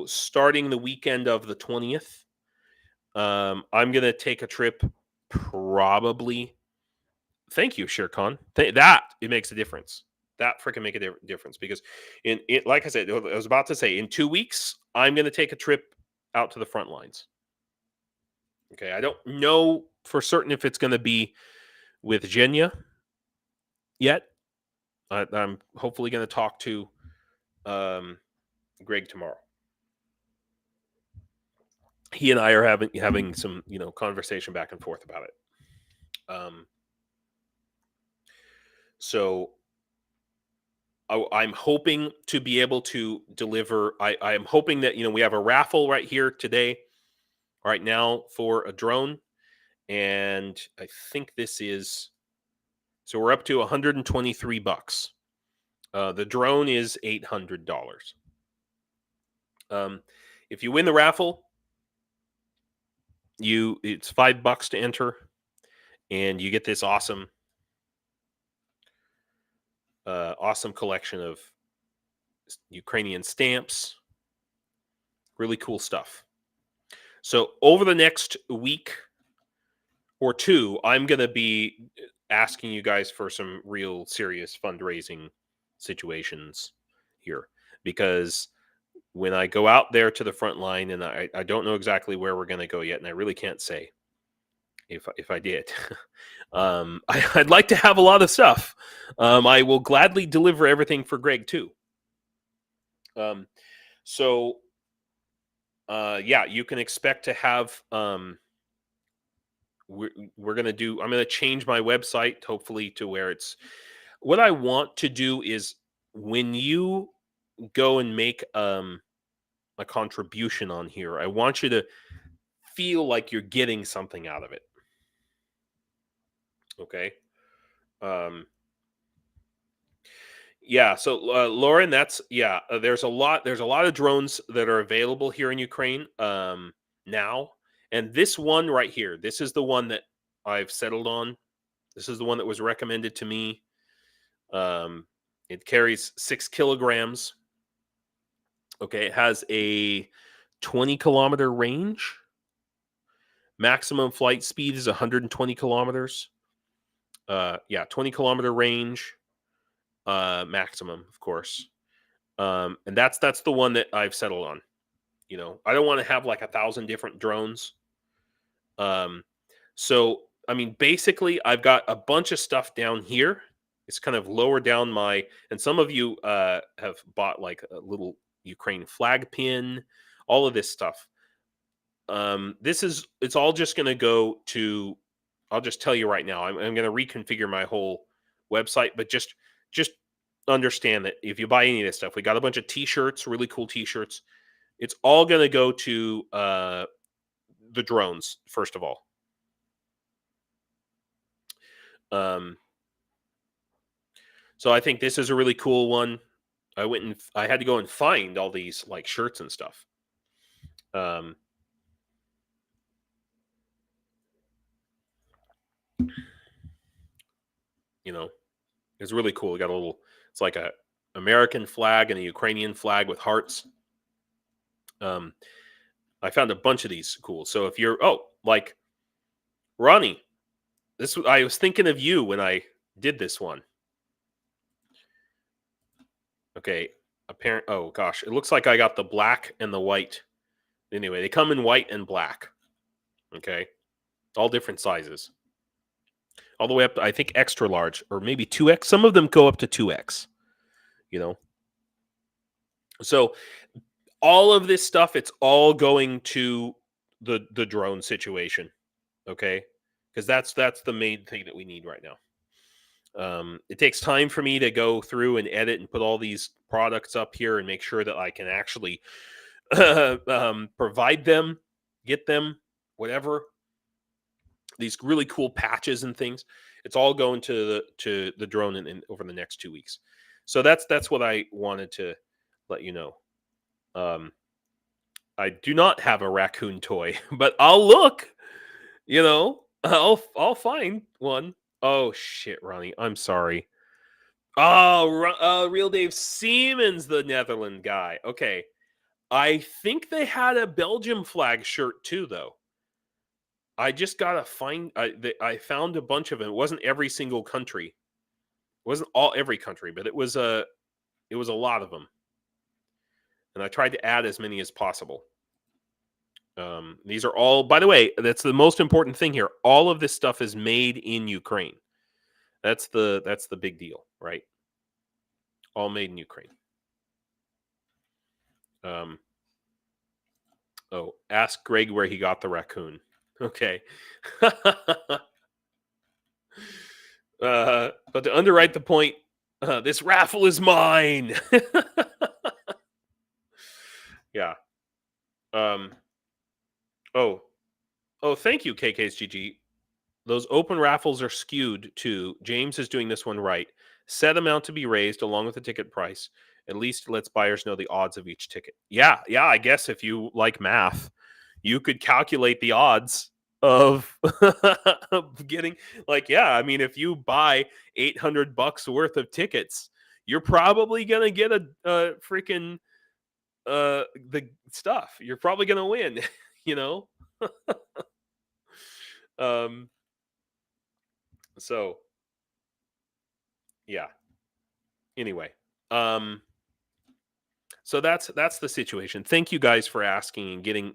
starting the weekend of the 20th, I'm gonna take a trip. Probably. Thank you, Sherkan. That it makes a difference. That freaking make a difference because like I said, I was about to say in 2 weeks, I'm gonna take a trip out to the front lines. Okay, I don't know for certain if it's gonna be with Jenny yet. I'm hopefully gonna talk to Greg tomorrow. He and I are having some conversation back and forth about it. So I'm hoping to be able to deliver. I'm hoping that we have a raffle right here today, right now for a drone, and I think this is so we're up to $123. The drone is $800. If you win the raffle, it's $5 to enter, and you get this awesome collection of Ukrainian stamps. Really cool stuff. So over the next week or two, I'm going to be asking you guys for some real serious fundraising situations here, because when I go out there to the front line, and I don't know exactly where we're going to go yet, and I really can't say if I did. I'd like to have a lot of stuff. I will gladly deliver everything for Greg too. So you can expect to have we're going to do, I'm going to change my website hopefully to where it's, what I want to do is when you go and make a contribution on here, I want you to feel like you're getting something out of it. Okay. So Lauren, that's there's a lot of drones that are available here in Ukraine now, and this one right here, this is the one that I've settled on. This is the one that was recommended to me. It carries 6 kilograms. Okay, it has a 20-kilometer range. Maximum flight speed is 120 kilometers. 20-kilometer range. Maximum, of course. And that's the one that I've settled on. I don't want to have like 1,000 different drones. So I mean, basically, I've got a bunch of stuff down here. It's kind of lower down and some of you have bought like a little Ukraine flag pin. all of this stuff. It's all just going to go to, I'll just tell you right now, I'm going to reconfigure my whole website, but just understand that if you buy any of this stuff, we got a bunch of t-shirts, really cool t-shirts. It's all going to go to the drones, first of all. So I think this is a really cool one. I had to go and find all these like shirts and stuff. You know, it's really cool. We got it's like a American flag and a Ukrainian flag with hearts. I found a bunch of these cool. So if you're, like Ronnie, I was thinking of you when I did this one. Okay, oh gosh, it looks like I got the black and the white. Anyway, they come in white and black. Okay, all different sizes, all the way up to, I think, extra large or maybe 2X. Some of them go up to 2X. You know, so all of this stuff, it's all going to the drone situation. Okay, because that's the main thing that we need right now. It takes time for me to go through and edit and put all these products up here and make sure that I can actually provide them, get them, whatever. These really cool patches and things. It's all going to the drone in over the next 2 weeks. So that's what I wanted to let you know. I do not have a raccoon toy, but I'll look. You know, I'll find one. Oh shit, Ronnie, I'm sorry. Oh, Real Dave Siemens, the Netherlands guy. Okay, I think they had a Belgium flag shirt too, though. I just gotta find. I found a bunch of them. It wasn't every single country. It wasn't every country, but it was a lot of them. And I tried to add as many as possible. These are all, by the way, that's the most important thing here. All of this stuff is made in Ukraine. That's the big deal, right? All made in Ukraine. Ask Greg where he got the raccoon. Okay. But to underwrite the point, this raffle is mine. Yeah. Thank you, KK's GG. Those open raffles are skewed too. James is doing this one right. Set amount to be raised along with the ticket price. At least lets buyers know the odds of each ticket. Yeah, I guess if you like math, you could calculate the odds of getting, like, I mean, if you buy $800 worth of tickets, you're probably gonna get a freaking the stuff. You're probably gonna win, you know. So yeah. Anyway, so that's the situation. Thank you guys for asking and getting,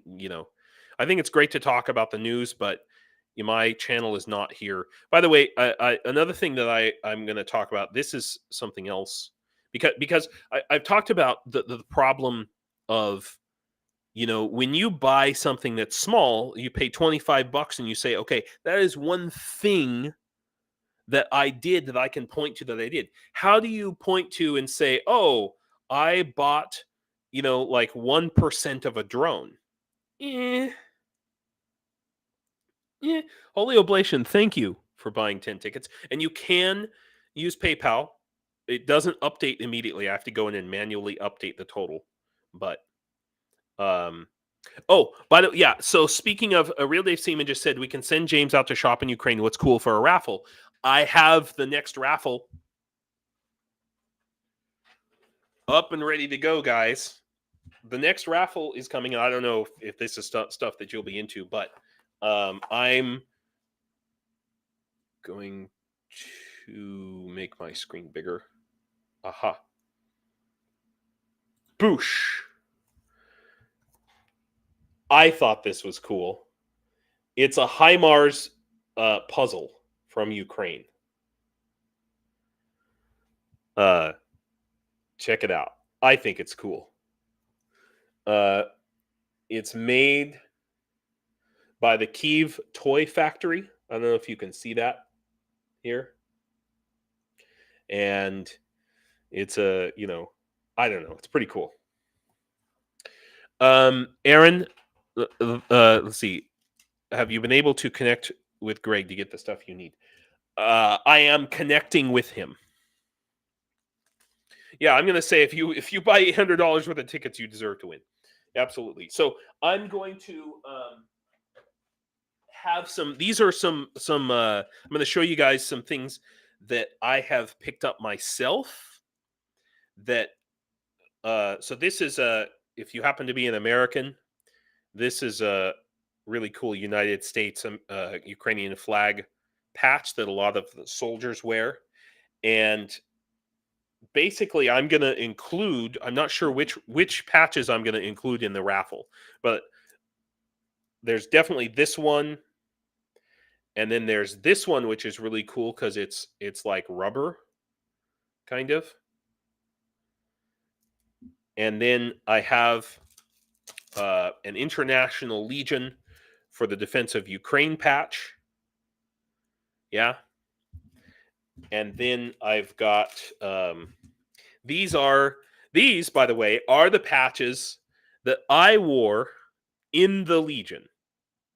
I think it's great to talk about the news, but my channel is not here. By the way, another thing that I'm going to talk about, this is something else, because I've talked about the problem of, when you buy something that's small, you pay $25 and you say, okay, that is one thing that I did that I can point to that I did. How do you point to and say, oh, I bought, like 1% of a drone? Holy Oblation, thank you for buying 10 tickets. And you can use PayPal. It doesn't update immediately. I have to go in and manually update the total. But so speaking of, Real Dave Seaman just said we can send James out to shop in Ukraine. What's cool for a raffle? I have the next raffle up and ready to go, guys. The next raffle is coming. I don't know if this is stuff that you'll be into, but I'm going to make my screen bigger. Aha. Boosh. I thought this was cool. It's a HIMARS puzzle from Ukraine. Check it out. I think it's cool. It's made by the Kyiv Toy Factory. I don't know if you can see that here. And it's a, I don't know. It's pretty cool. Aaron, let's see. Have you been able to connect with Greg to get the stuff you need? I am connecting with him. Yeah, I'm gonna say if you buy $800 worth of tickets, you deserve to win. Absolutely. So I'm going to have some. These are some. I'm going to show you guys some things that I have picked up myself. That so this is if you happen to be an American, this is a really cool United States Ukrainian flag patch that a lot of the soldiers wear, and basically I'm going to include, I'm not sure which patches I'm going to include in the raffle, but there's definitely this one, and then there's this one, which is really cool because it's like rubber kind of, and then I have an International Legion for the Defense of Ukraine patch. Yeah. And then I've got these, by the way, are the patches that I wore in the Legion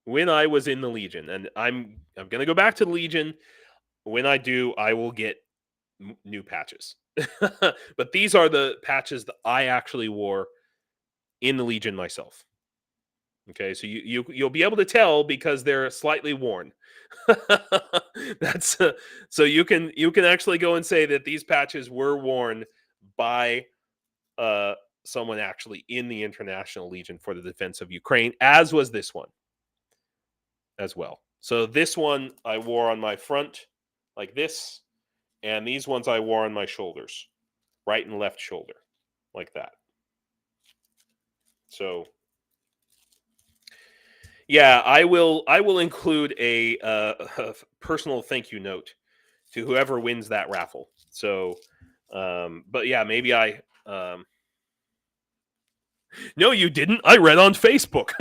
when I was in the Legion. And I'm going to go back to the Legion. When I do, I will get new patches. But these are the patches that I actually wore in the Legion myself. Okay, so you'll be able to tell because they're slightly worn. That's so you can actually go and say that these patches were worn by someone actually in the International Legion for the Defense of Ukraine, as was this one as well. So this one I wore on my front like this, and these ones I wore on my shoulders, right and left shoulder, like that. So yeah, I will include a personal thank you note to whoever wins that raffle. So, but yeah, maybe I. No, you didn't. I read on Facebook.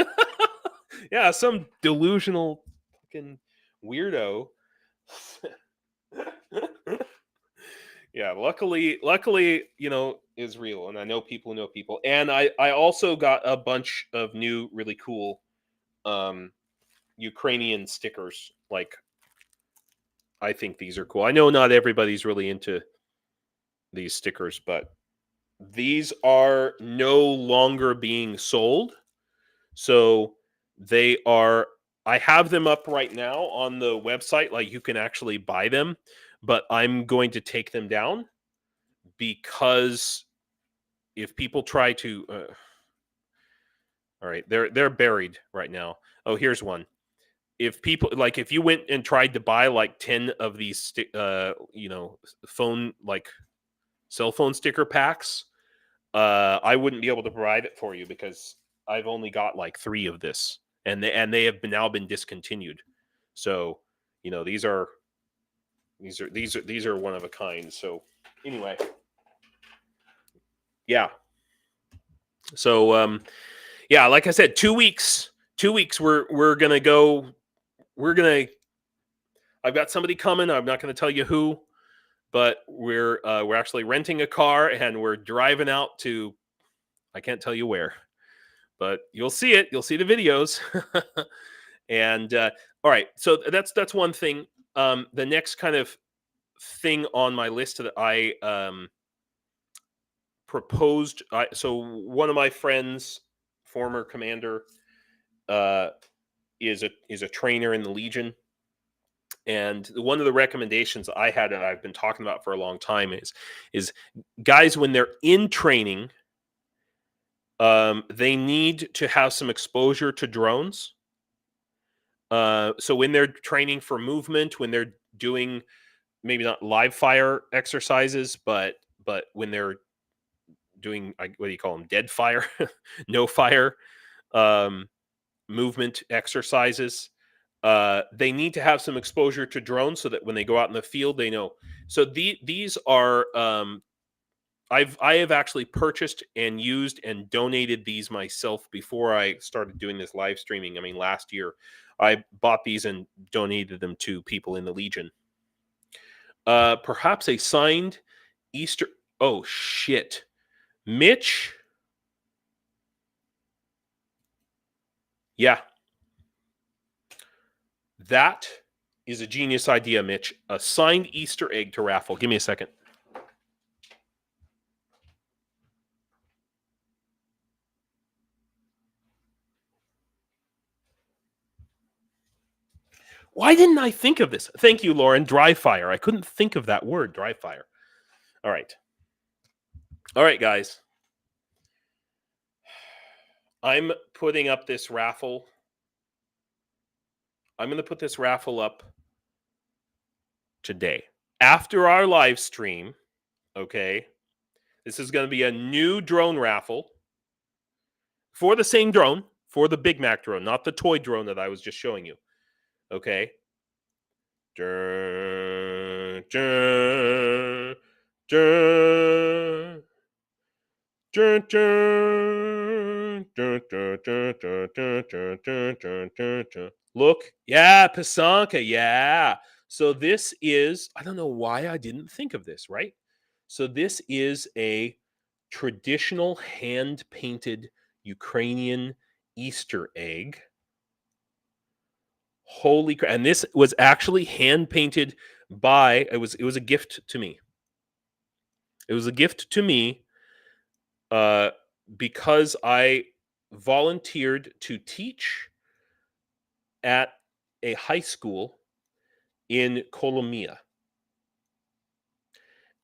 Yeah, some delusional fucking weirdo. Yeah, luckily, is real, and I know people know people, and I also got a bunch of new really cool Ukrainian stickers. Like, I think these are cool. I know not everybody's really into these stickers, but these are no longer being sold. So they are, I have them up right now on the website. Like, you can actually buy them, but I'm going to take them down because if people try to, all right, they're buried right now. Oh, here's one. If people, like, if you went and tried to buy like 10 of these phone, like cell phone sticker packs, I wouldn't be able to provide it for you because I've only got like 3 of this, and they have now been discontinued. So these are one of a kind. So anyway, yeah. So yeah, like I said, 2 weeks. 2 weeks. We're gonna go. I've got somebody coming. I'm not going to tell you who, but we're actually renting a car and we're driving out to, I can't tell you where, but you'll see it. You'll see the videos. And all right, so that's one thing. The next kind of thing on my list that I proposed. So one of my friends, former commander, is a trainer in the Legion. And one of the recommendations I had that I've been talking about for a long time is guys, when they're in training, they need to have some exposure to drones. So when they're training for movement, when they're doing maybe not live fire exercises, but when they're doing, what do you call them, dead fire, no fire movement exercises, they need to have some exposure to drones so that when they go out in the field, they know. So these are I have actually purchased and used and donated these myself before I started doing this live streaming. I mean, last year I bought these and donated them to people in the Legion. Perhaps a signed Easter. Oh shit, Mitch. Yeah, that is a genius idea, Mitch. A signed Easter egg to raffle. Give me a second. Why didn't I think of this? Thank you, Lauren. Dry fire. I couldn't think of that word, dry fire. All right. All right, guys. I'm putting up this raffle. I'm going to put this raffle up today. After our live stream, okay? This is going to be a new drone raffle for the same drone, for the Big Mac drone, not the toy drone that I was just showing you. Okay? Dun, dun, dun, dun, dun, dun, dun, dun, dun, dun, dun, dun, dun, dun. Look, yeah, Pasanka, yeah. So this is, I don't know why I didn't think of this, right? So this is a traditional hand-painted Ukrainian Easter egg. Holy crap. And this was actually hand-painted by, it was a gift to me. It was a gift to me because I volunteered to teach at a high school in Kolomia.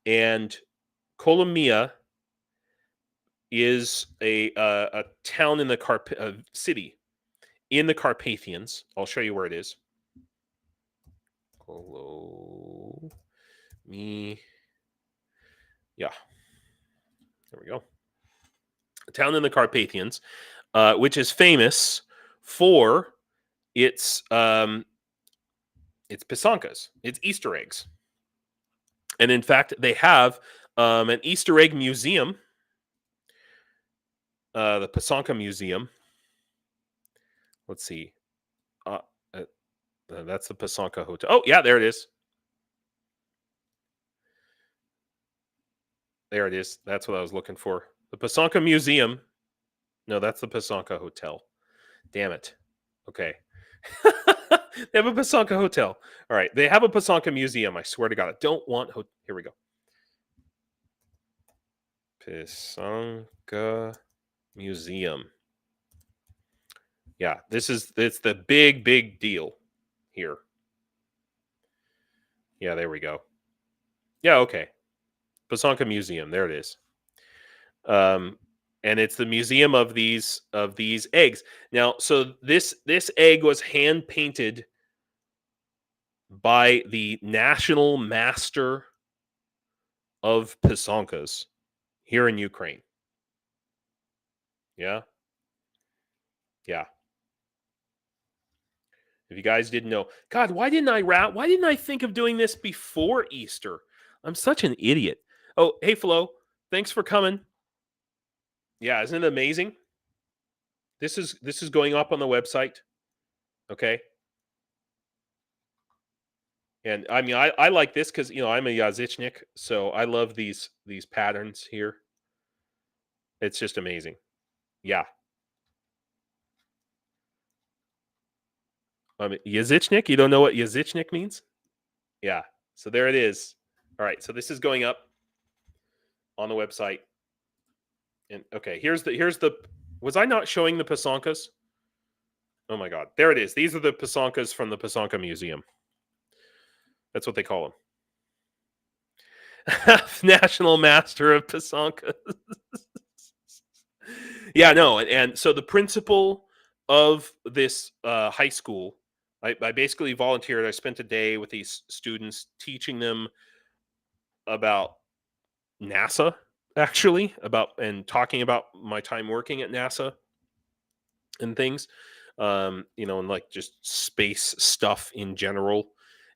And Kolomia is a town in the city in the Carpathians. I'll show you where it is. Kolomia. Yeah. There we go. A town in the Carpathians, which is famous for its Pasankas, its Easter eggs. And in fact, they have an Easter egg museum, the Pasanka Museum. Let's see. That's the Pasanka Hotel. Oh, yeah, there it is. There it is. That's what I was looking for. The Pasanka Museum. No, that's the Pasanka Hotel. Damn it. Okay. They have a Pasanka Hotel. All right. They have a Pasanka Museum. I swear to God. I don't want... Here we go. Pasanka Museum. Yeah, it's the big deal here. Yeah, there we go. Yeah, okay. Pasanka Museum. There it is. And it's the museum of these eggs. Now, so this egg was hand painted by the national master of Pasankas here in Ukraine. Yeah. Yeah. If you guys didn't know, God, why didn't I think of doing this before Easter? I'm such an idiot. Oh, hey Flo, thanks for coming. Yeah, isn't it amazing? This is going up on the website. Okay. And I mean, I like this because I'm a Yazichnik, so I love these patterns here. It's just amazing. Yeah. I mean, Yazichnik. You don't know what Yazichnik means? Yeah. So there it is. All right. So this is going up on the website. And okay, here's the. Was I not showing the Pasankas? Oh my God, there it is. These are the Pasankas from the Pasanka Museum. That's what they call them. National Master of Pasanka. Yeah, no, and so the principal of this high school, I basically volunteered. I spent a day with these students teaching them about NASA, actually, and talking about my time working at NASA and things, and like just space stuff in general.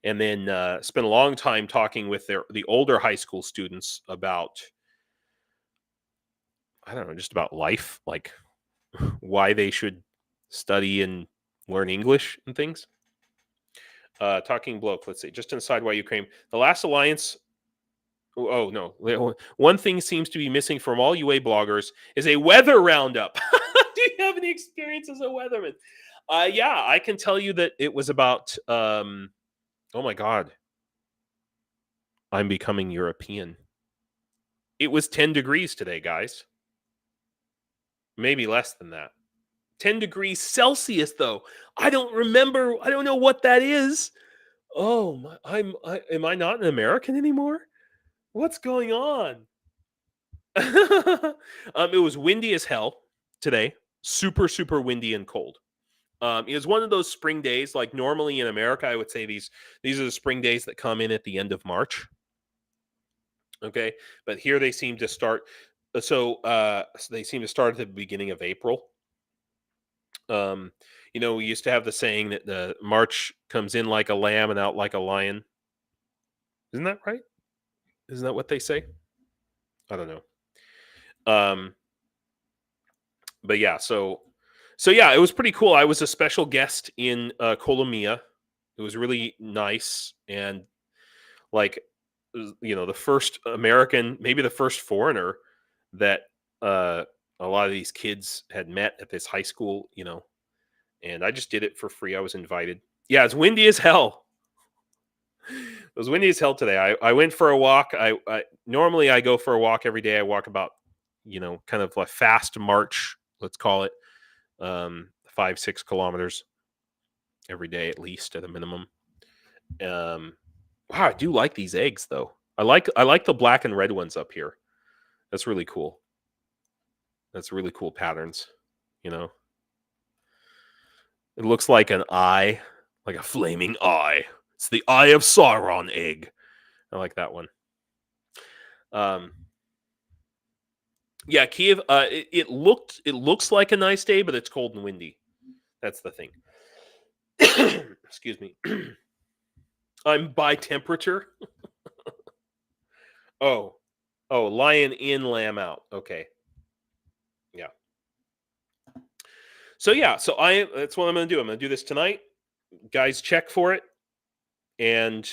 And then spent a long time talking with the older high school students about I don't know, just about life, like why they should study and learn English and things. Talking bloke, let's see. Just inside why Ukraine. The last alliance. Oh no. One thing seems to be missing from all UA bloggers is a weather roundup. Do you have any experience as a weatherman? Yeah, I can tell you that it was about oh my god. I'm becoming European. It was 10 degrees today, guys. Maybe less than that. 10 degrees Celsius though. I don't remember. I don't know what that is. Oh, am I not an American anymore? What's going on? It was windy as hell today. Super, super windy and cold. It was one of those spring days. Like normally in America, I would say these are the spring days that come in at the end of March. Okay, but here they seem to start. So they seem to start at the beginning of April. We used to have the saying that the March comes in like a lamb and out like a lion. Isn't that right? Isn't that what they say? I don't know. But yeah, so yeah, it was pretty cool. I was a special guest in Kolomia. It was really nice, and like the first American, maybe the first foreigner that a lot of these kids had met at this high school. And I just did it for free. I was invited. Yeah, it's windy as hell. It was windy as hell today. I went for a walk. I normally I go for a walk every day. I walk about kind of a fast march, let's call it, 5-6 kilometers every day at least at a minimum. Wow, I do like these eggs though. I like the black and red ones up here. That's really cool. That's really cool patterns. It looks like an eye, like a flaming eye. It's the Eye of Sauron egg. I like that one. Yeah, Kiev. It looks like a nice day, but it's cold and windy. That's the thing. Excuse me. I'm by temperature. Oh, lion in, lamb out. Okay. Yeah. So yeah, that's what I'm going to do. I'm going to do this tonight. Guys, check for it, and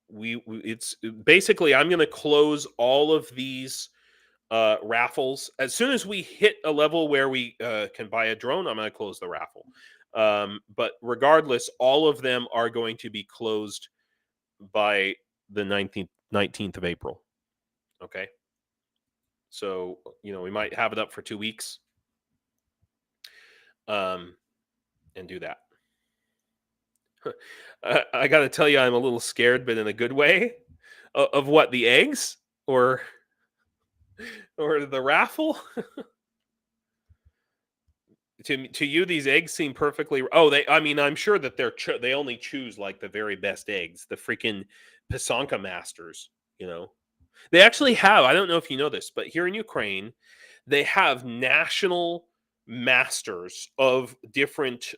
it's basically I'm going to close all of these raffles as soon as we hit a level where we can buy a drone. I'm going to close the raffle, but regardless, all of them are going to be closed by the 19th of April. Okay, so we might have it up for 2 weeks, and do that. I got to tell you, I'm a little scared, but in a good way. Of what, the eggs or the raffle? To you, these eggs seem perfectly. Oh, I'm sure that they only choose like the very best eggs, the freaking Pisonka masters. They actually have. I don't know if you know this, but here in Ukraine, they have national masters of different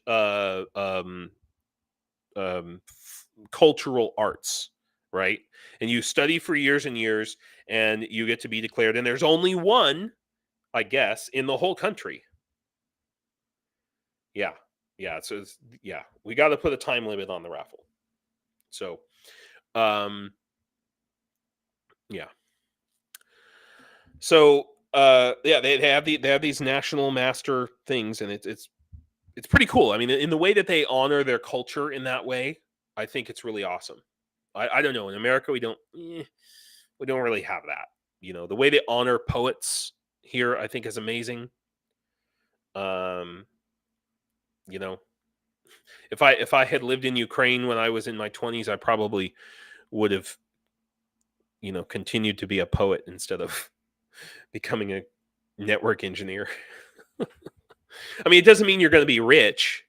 cultural arts, right? And you study for years and years, and you get to be declared. And there's only one, I guess, in the whole country. Yeah. So we got to put a time limit on the raffle. So, yeah. So, they have these national master things, and it's pretty cool. I mean, in the way that they honor their culture in that way, I think it's really awesome. I don't know. In America, we don't really have that. The way they honor poets here, I think, is amazing. If I had lived in Ukraine when I was in my 20s, I probably would have, continued to be a poet instead of becoming a network engineer. I mean, it doesn't mean you're going to be rich,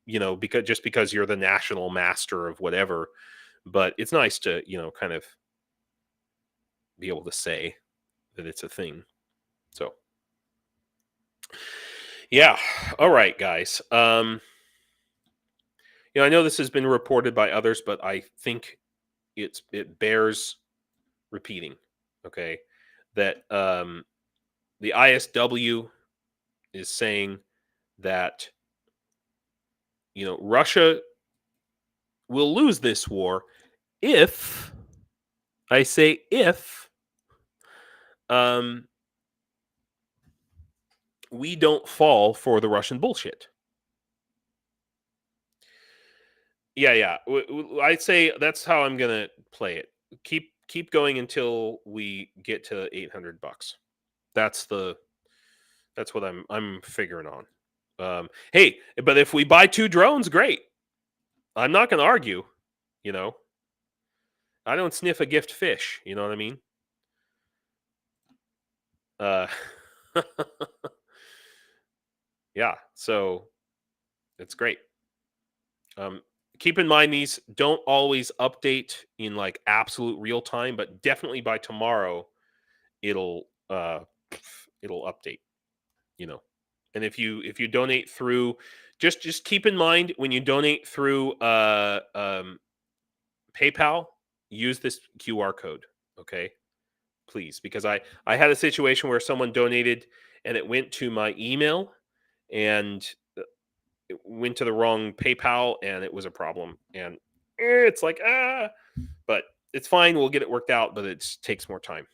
because you're the national master of whatever, but it's nice to, kind of be able to say that it's a thing. So, yeah. All right, guys. I know this has been reported by others, but I think it bears repeating. Okay, that the ISW is saying that, Russia will lose this war if, I say if, we don't fall for the Russian bullshit. Yeah. I'd say that's how I'm gonna play it. Keep going until we get to $800. That's what I'm figuring on. Hey, but if we buy 2 drones, great. I'm not gonna argue. I don't sniff a gift fish. You know what I mean? Yeah. So it's great. Keep in mind these don't always update in like absolute real time, but definitely by tomorrow it'll update. And if you donate through, just keep in mind when you donate through PayPal, use this QR code, okay? Please, because I had a situation where someone donated and it went to my email and it went to the wrong PayPal and it was a problem. And it's like, but it's fine. We'll get it worked out, but it takes more time.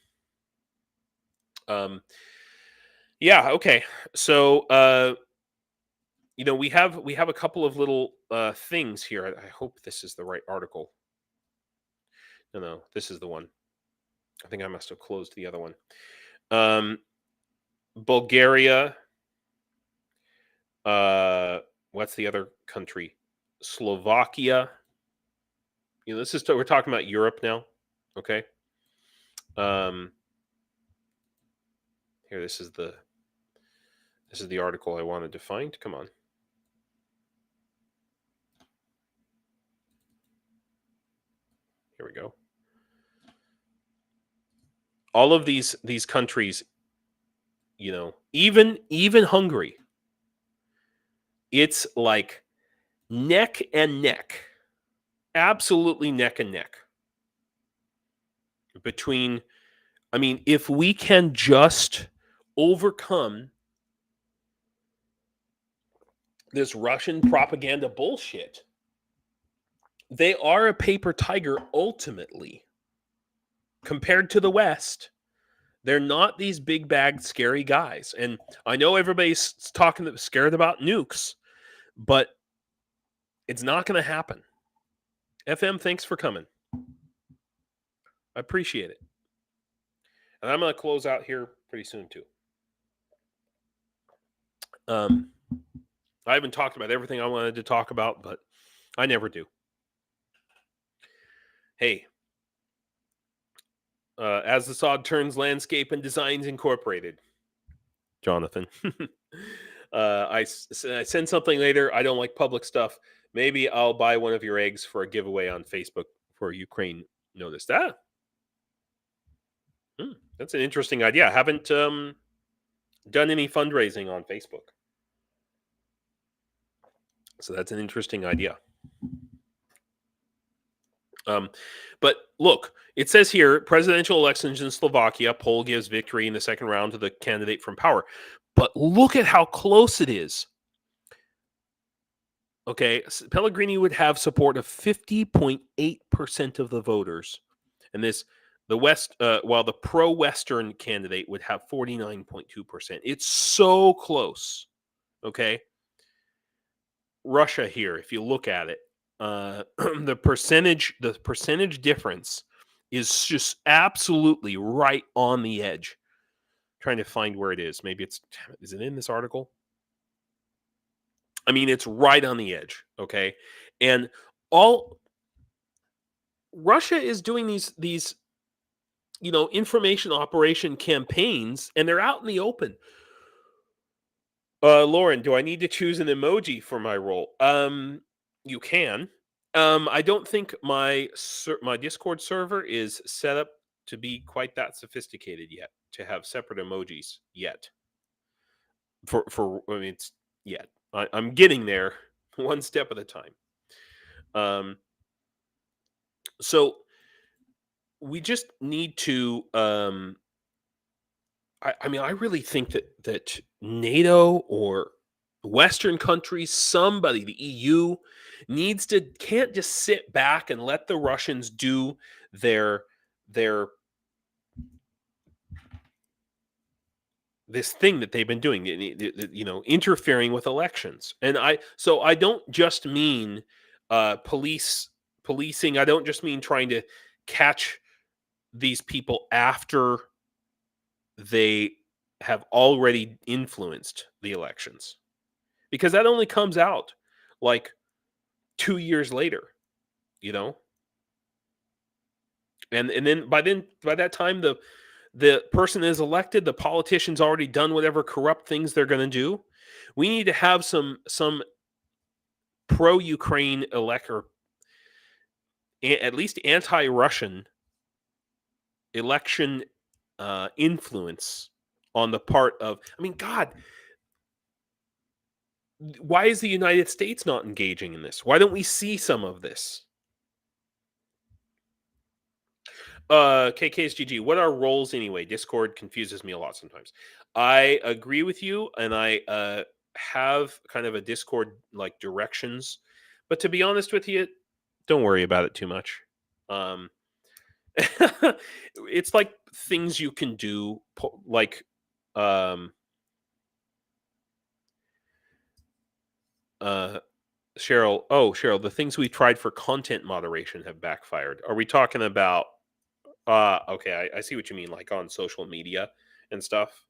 Yeah. Okay. So, we have a couple of little things here. I hope this is the right article. No, this is the one. I think I must have closed the other one. Bulgaria. What's the other country? Slovakia. We're talking about Europe now. Okay. Here, this is the article I wanted to find. Come on. Here we go. All of these countries, even Hungary, it's like neck and neck, absolutely neck and neck between. I mean, if we can just overcome this Russian propaganda bullshit, they are a paper tiger ultimately. Compared to the West, they're not these big bagged scary guys. And I know everybody's scared about nukes, but it's not going to happen. FM, thanks for coming. I appreciate it. And I'm going to close out here pretty soon too. I haven't talked about everything I wanted to talk about, but I never do. Hey, As the Sod Turns Landscape and Designs Incorporated. Jonathan. I send something later. I don't like public stuff. Maybe I'll buy one of your eggs for a giveaway on Facebook for Ukraine. Noticed that. That's an interesting idea. I haven't done any fundraising on Facebook. So that's an interesting idea. But look, it says here, presidential elections in Slovakia, poll gives victory in the second round to the candidate from power. But look at how close it is. Okay, Pellegrini would have support of 50.8% of the voters. And while the pro-Western candidate would have 49.2%. It's so close. Okay. Russia here, if you look at it, the percentage difference is just absolutely right on the edge. Trying to find where it is. Maybe is it in this article? I mean, it's right on the edge. Okay. And Russia is doing these information operation campaigns, and they're out in the open. Lauren, do I need to choose an emoji for my role? You can. I don't think my Discord server is set up to be quite that sophisticated yet to have separate emojis yet. It's yet. I'm getting there one step at a time. So we just need to I mean, I really think that NATO or Western countries, somebody, the EU, can't just sit back and let the Russians do their this thing that they've been doing, interfering with elections. And I don't just mean policing. I don't just mean trying to catch these people after they have already influenced the elections, because that only comes out like 2 years later, you know? And then by that time the person is elected, the politician's already done whatever corrupt things they're going to do. We need to have some pro-Ukraine or at least anti-Russian election influence on the part of, I mean, God, why is the United States not engaging in this? Why don't we see some of this? KK's GG. What are roles anyway? Discord confuses me a lot sometimes. I agree with you, and I have kind of a Discord like directions, but to be honest with you, don't worry about it too much. It's like things you can do, like Cheryl. Oh, Cheryl, the things we tried for content moderation have backfired. Are we talking about? Okay, I see what you mean, like on social media and stuff.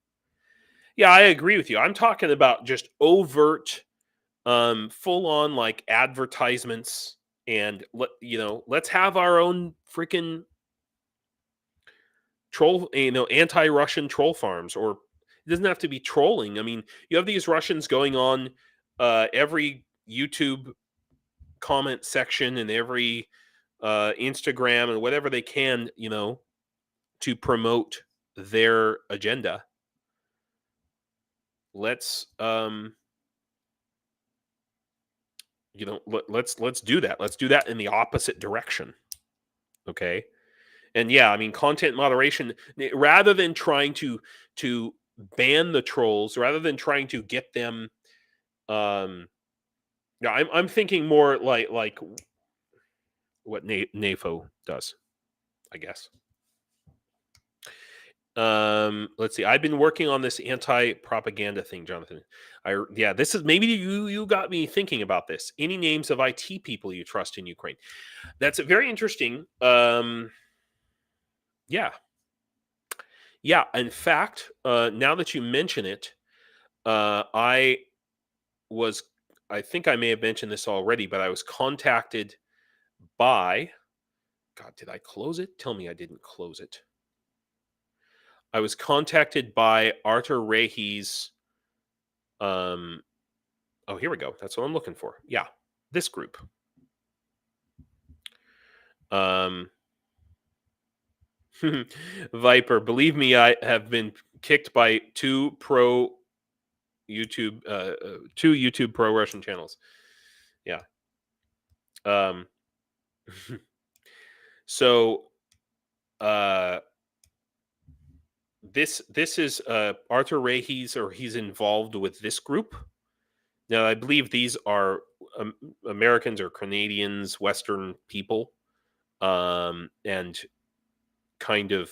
Yeah, I agree with you. I'm talking about just overt, full on like advertisements, and let's have our own freaking troll, anti-Russian troll farms. Or it doesn't have to be trolling. I mean, you have these Russians going on every YouTube comment section and every Instagram and whatever they can, to promote their agenda. Let's let's do that. Let's do that in the opposite direction. Okay? And yeah, I mean, content moderation, rather than trying to ban the trolls, rather than trying to get them yeah, I'm thinking more like what NAFO does, I guess. Let's see. I've been working on this anti-propaganda thing, Jonathan. This is, maybe you got me thinking about this. Any names of IT people you trust in Ukraine? That's very interesting. Yeah. In fact, now that you mention it, I think I may have mentioned this already, but I was contacted by, God, did I close it? Tell me I didn't close it. I was contacted by Artur Rehi's, oh, here we go. That's what I'm looking for. Yeah, this group. Viper, believe me, I have been kicked by two YouTube pro-Russian channels. Yeah. So, this is Artur Rehi's, or he's involved with this group. Now, I believe these are Americans or Canadians, Western people, and kind of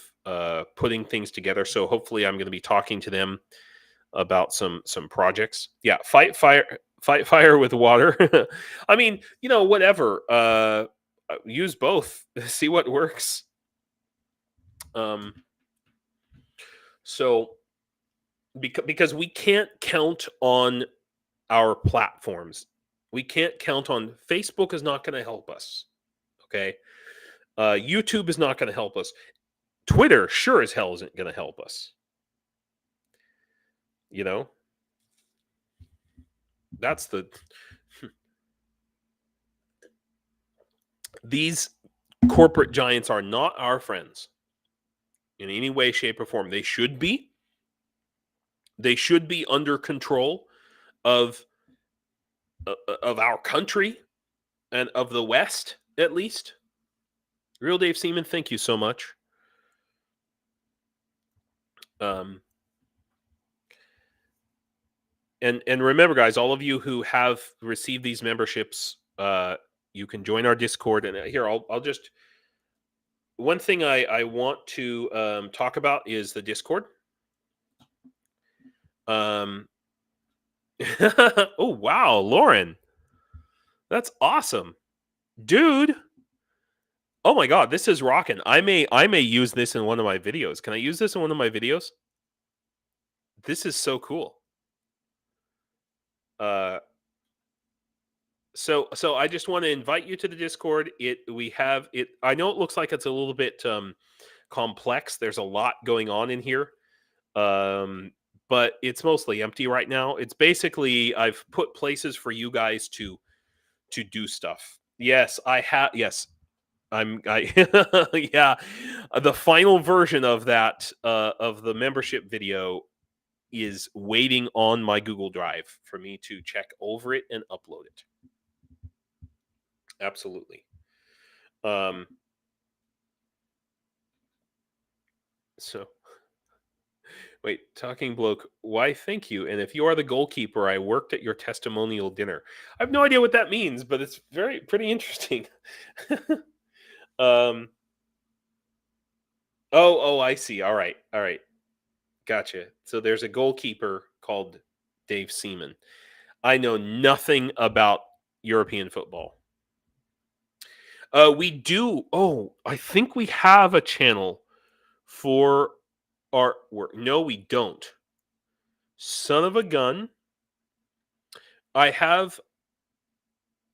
putting things together. So hopefully I'm going to be talking to them about some projects. Yeah, fight fire with water. I mean, whatever. Use both. See what works. So because we can't count on our platforms. We can't count on Facebook is not going to help us. Okay. YouTube is not going to help us. Twitter sure as hell isn't going to help us. That's the these corporate giants are not our friends in any way, shape, or form. They should be. They should be under control of our country and of the West, at least. Real Dave Seaman, thank you so much. and remember, guys, all of you who have received these memberships, you can join our Discord. And here, I'll just, one thing I want to talk about is the Discord. Oh wow, Lauren, that's awesome, dude. Oh my god, this is rocking. I may use this in one of my videos. Can I use this in one of my videos? This is so cool. So I just want to invite you to the Discord. We have it. I know it looks like it's a little bit complex. There's a lot going on in here. But it's mostly empty right now. It's basically, I've put places for you guys to do stuff. Yes, I have. Yes, yeah. The final version of that of the membership video is waiting on my Google Drive for me to check over it and upload it. Absolutely. So wait, talking bloke, why thank you? And if you are the goalkeeper, I worked at your testimonial dinner. I have no idea what that means, but it's pretty interesting. Oh, I see. All right. Gotcha. So there's a goalkeeper called Dave Seaman. I know nothing about European football. We do. Oh, I think we have a channel for artwork. No, we don't. Son of a gun. I have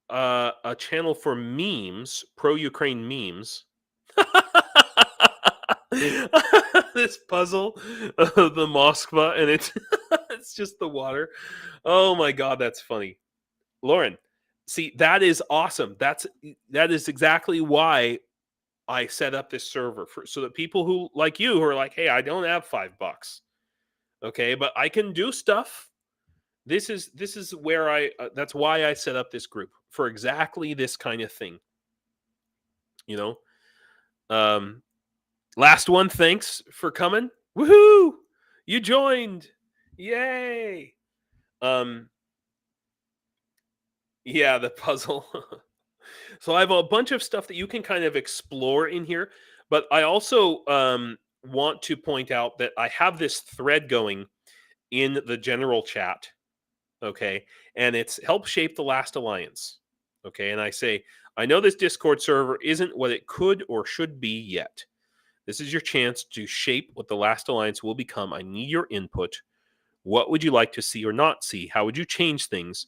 a channel for memes, pro-Ukraine memes. This puzzle of the Moskva, and it's it's just the water. Oh my god, that's funny. Lauren, see, that is awesome. That is exactly why I set up this server so that people who like you who are like, hey, I don't have $5, okay, but I can do stuff. This is where that's why I set up this group, for exactly this kind of thing. You know, last one. Thanks for coming. Woohoo! You joined. Yay! Yeah, the puzzle. So I have a bunch of stuff that you can kind of explore in here, but I also want to point out that I have this thread going in the general chat, okay? And it's help shape the last alliance, okay? And I say, I know this Discord server isn't what it could or should be yet. This is your chance to shape what the last alliance will become. I need your input. What would you like to see or not see? How would you change things?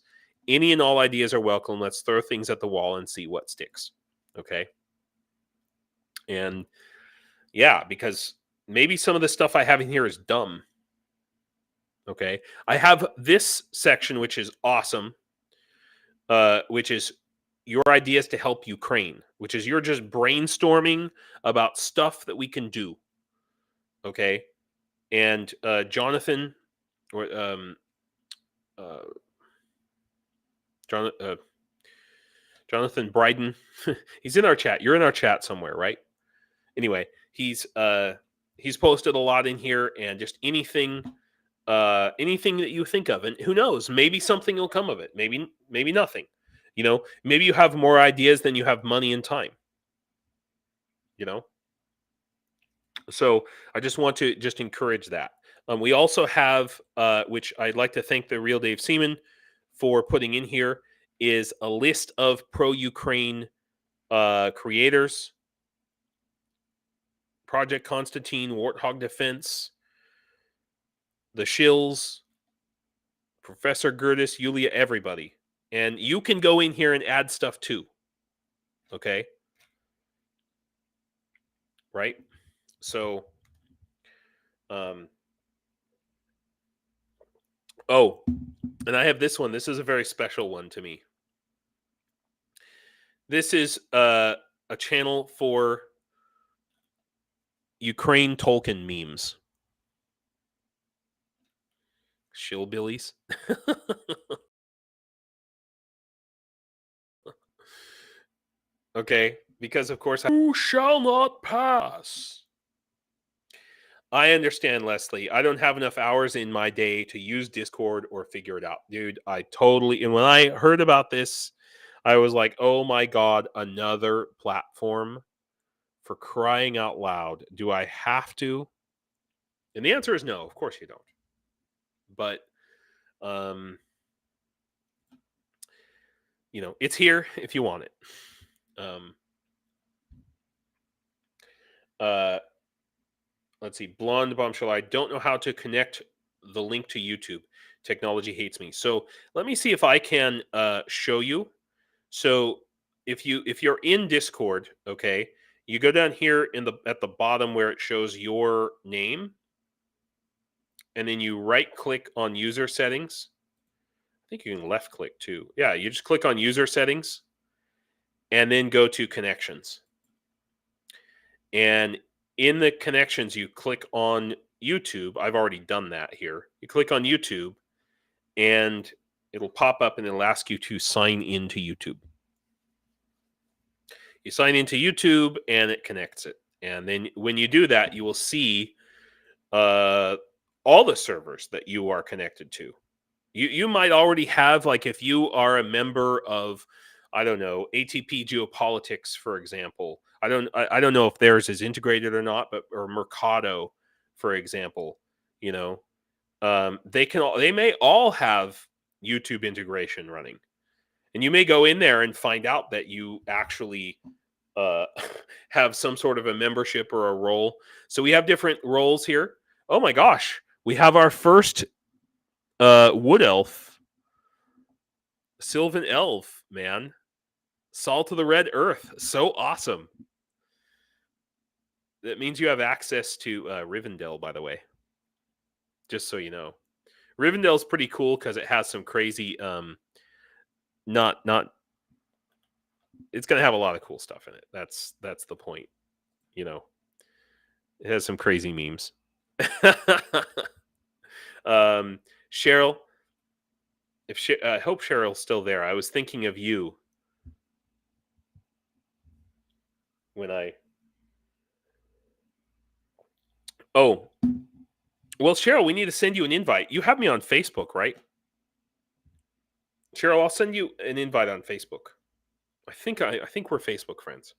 Any and all ideas are welcome. Let's throw things at the wall and see what sticks. Okay. And yeah, because maybe some of the stuff I have in here is dumb. Okay. I have this section, which is awesome, which is your ideas to help Ukraine, which is you're just brainstorming about stuff that we can do. Okay. And Jonathan, or Jonathan Bryden, he's in our chat. You're in our chat somewhere, right? Anyway, he's posted a lot in here, and just anything that you think of, and who knows, maybe something will come of it. Maybe nothing. You know, maybe you have more ideas than you have money and time. You know, so I just want to just encourage that. We also have, which I'd like to thank the real Dave Seaman for putting in here, is a list of pro-Ukraine creators. Project Constantine, Warthog Defense, the Shills, Professor Gerdes, Yulia, everybody. And you can go in here and add stuff too. Okay? Right? So, oh, and I have this one. This is a very special one to me. This is a channel for Ukraine Tolkien memes. Shillbillies. Okay, because of course, who shall not pass? I understand, Leslie. I don't have enough hours in my day to use Discord or figure it out. Dude, I totally, and when I heard about this, I was like, oh my God, another platform, for crying out loud. Do I have to? And the answer is no, of course you don't. But, it's here if you want it. Let's see. Blonde Bombshell. I don't know how to connect the link to YouTube. Technology hates me. So let me see if I can show you. So if you're in Discord, okay, you go down here at the bottom where it shows your name, and then you right click on user settings. I think you can left click too. Yeah, you just click on user settings and then go to connections. And in the connections, you click on YouTube. I've already done that here. You click on YouTube and it'll pop up and it'll ask you to sign into YouTube. You sign into YouTube and it connects it. And then when you do that, you will see all the servers that you are connected to. You might already have, like, if you are a member of, I don't know, ATP Geopolitics, for example. I don't know if theirs is integrated or not, but or Mercado, for example, they may all have YouTube integration running, and you may go in there and find out that you actually have some sort of a membership or a role. So we have different roles here. Oh my gosh, we have our first wood elf, Sylvan elf, man. Salt of the Red Earth. So awesome. That means you have access to Rivendell, by the way. Just so you know. Rivendell's pretty cool because it has some crazy not it's gonna have a lot of cool stuff in it. That's the point. It has some crazy memes. Cheryl, I hope Cheryl's still there. I was thinking of you when I. Oh, well, Cheryl, we need to send you an invite. You have me on Facebook, right? Cheryl, I'll send you an invite on Facebook. I think we're Facebook friends.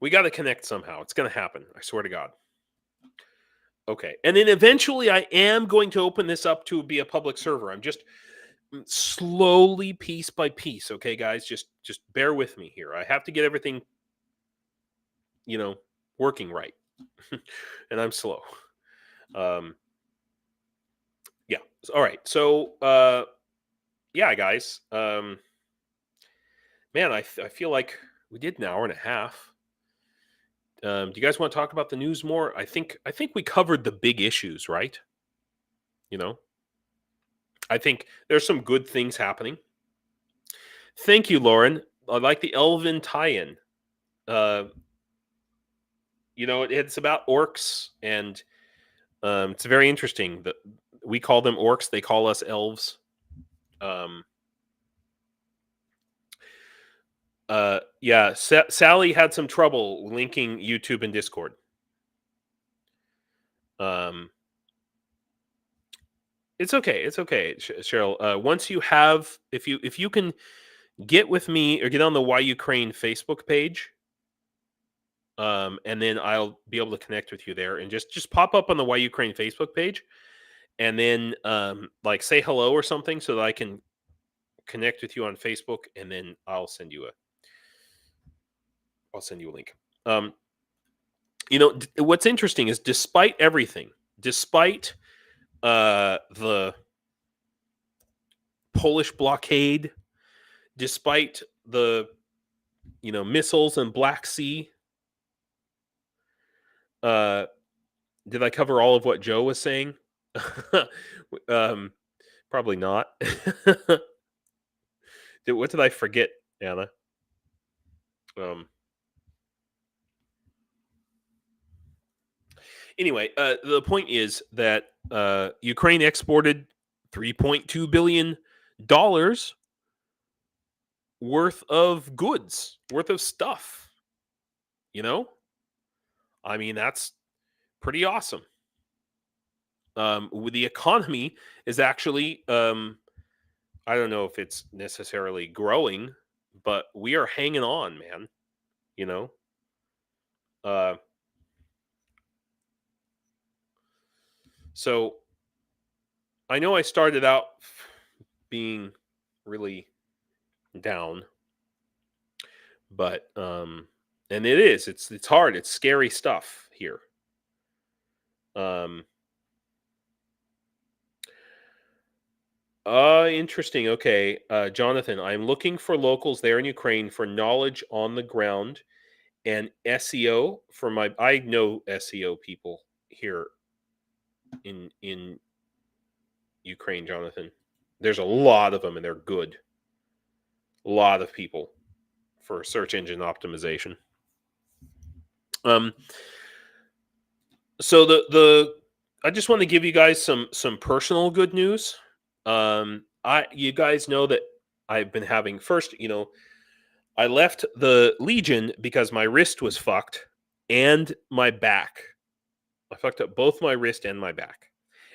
We got to connect somehow. It's going to happen. I swear to God. Okay. And then eventually I am going to open this up to be a public server. I'm just slowly, piece by piece. Okay, guys, just bear with me here. I have to get everything, working right. And I'm slow. Yeah. All right. So, yeah, guys. Man, I feel like we did an hour and a half. Do you guys want to talk about the news more? I think we covered the big issues, right? I think there's some good things happening. Thank you, Lauren. I like the Elven tie-in. It's about orcs, and it's very interesting that we call them orcs. They call us elves. Yeah, Sally had some trouble linking YouTube and Discord. It's okay. It's okay, Cheryl. Once you have, if you can get with me or get on the Why Ukraine Facebook page, and then I'll be able to connect with you there, and just pop up on the Why Ukraine Facebook page, and then like say hello or something so that I can connect with you on Facebook, and then I'll send you a link. What's interesting is, despite everything, despite the Polish blockade, despite the missiles in Black Sea, did I cover all of what Joe was saying? Probably not. What did I forget, Anna? Anyway, the point is that Ukraine exported $3.2 billion worth of goods, worth of stuff. I mean, that's pretty awesome. The economy is actually, I don't know if it's necessarily growing, but we are hanging on, man. You know, so I know I started out being really down, but and it's hard, it's scary stuff here. Interesting. Okay. Jonathan, I'm looking for locals there in Ukraine for knowledge on the ground and SEO for I know SEO people here in Ukraine, Jonathan. There's a lot of them and they're good. A lot of people for search engine optimization. So I just want to give you guys some personal good news. You guys know that I've been having I left the Legion because my wrist was fucked and my back. I fucked up both my wrist and my back.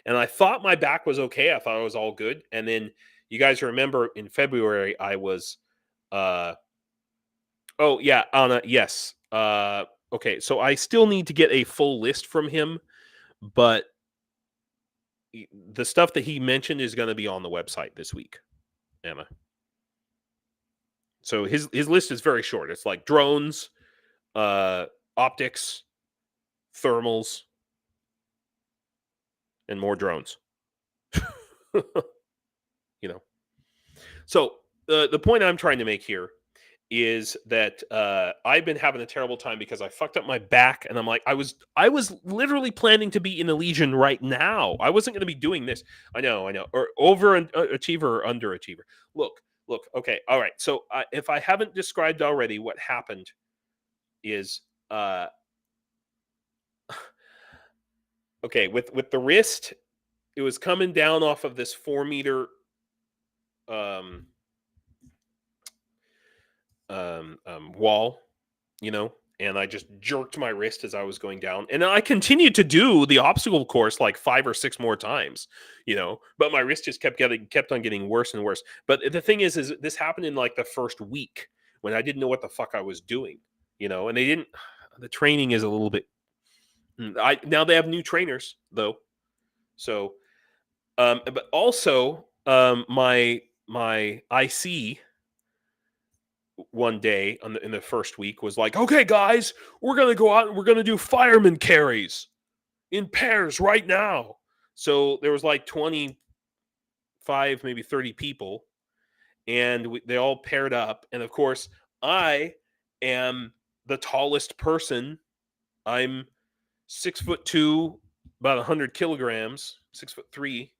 And I thought my back was okay. I thought it was all good. And then you guys remember in February I was oh yeah, Anna, yes. Okay, so I still need to get a full list from him, but the stuff that he mentioned is going to be on the website this week, Emma. So his list is very short. It's like drones, optics, thermals, and more drones. You know. So the point I'm trying to make here is that I've been having a terrible time because I fucked up my back, and I'm like, I was literally planning to be in the Legion right now. I wasn't going to be doing this. I know, or overachiever or underachiever. Look. Okay, all right. So if I haven't described already, what happened is okay with the wrist. It was coming down off of this 4-meter wall, and I just jerked my wrist as I was going down. And I continued to do the obstacle course like 5 or 6 more times, but my wrist just kept on getting worse and worse. But the thing is this happened in like the first week when I didn't know what the fuck I was doing, and the training is a little bit, now they have new trainers though. So, but also, my IC one day in the first week was like, okay, guys, we're going to go out and we're going to do fireman carries in pairs right now. So there was like 25, maybe 30 people, and they all paired up. And of course, I am the tallest person. I'm 6'2", about 100 kilograms, 6'3".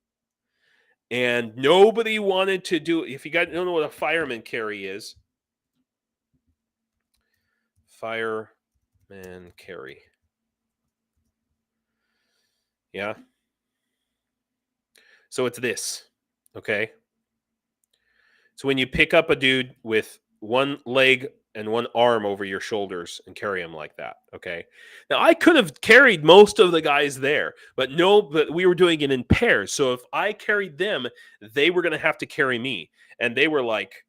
And nobody wanted to do it. If you guys don't know what a fireman carry is, fireman carry. Yeah. So it's this, okay? So when you pick up a dude with one leg and one arm over your shoulders and carry him like that, okay? Now, I could have carried most of the guys there, but we were doing it in pairs. So if I carried them, they were going to have to carry me. And they were like,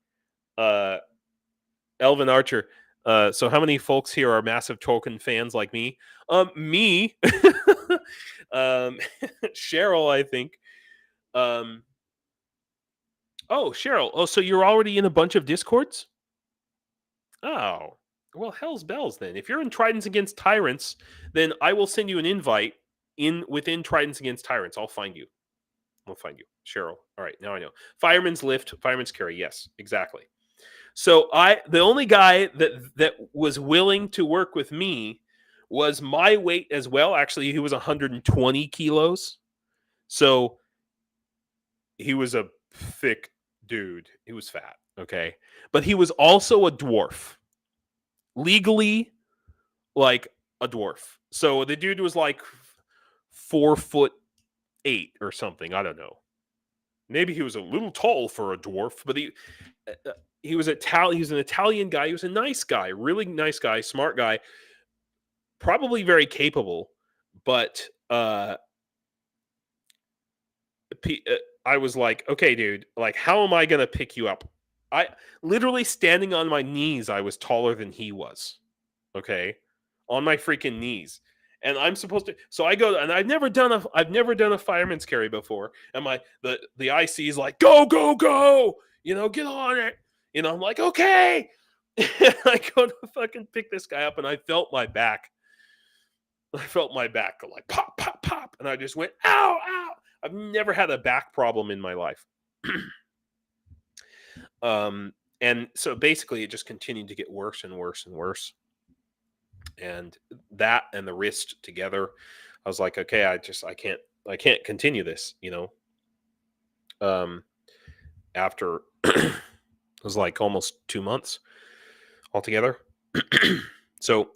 Elvin Archer, so how many folks here are massive Tolkien fans like me? Me. Cheryl, I think. Oh, Cheryl. Oh, so you're already in a bunch of Discords? Oh, well, hell's bells then. If you're in Tridents Against Tyrants, then I will send you an invite within Tridents Against Tyrants. I'll find you. Cheryl. All right, now I know. Fireman's Lift, Fireman's Carry. Yes, exactly. So the only guy that was willing to work with me was my weight as well. Actually, he was 120 kilos. So he was a thick dude. He was fat, okay? But he was also a dwarf. Legally, like a dwarf. So the dude was like 4'8" or something. I don't know. Maybe he was a little tall for a dwarf, but he was Italian. He was an Italian guy. He was a nice guy, really nice guy, smart guy, probably very capable. But I was like, okay, dude, like, how am I gonna pick you up? I literally standing on my knees. I was taller than he was. Okay, on my freaking knees, and I'm supposed to. So I go, and I've never done a fireman's carry before. And the IC is like, go, go, go, get on it. I'm like, okay. And I go to fucking pick this guy up, and I felt my back. Go like pop, pop, pop, and I just went, ow, ow. I've never had a back problem in my life. And so basically it just continued to get worse and worse and worse. And that and the wrist together, I was like, okay, I can't continue this, after it was like almost 2 months altogether. So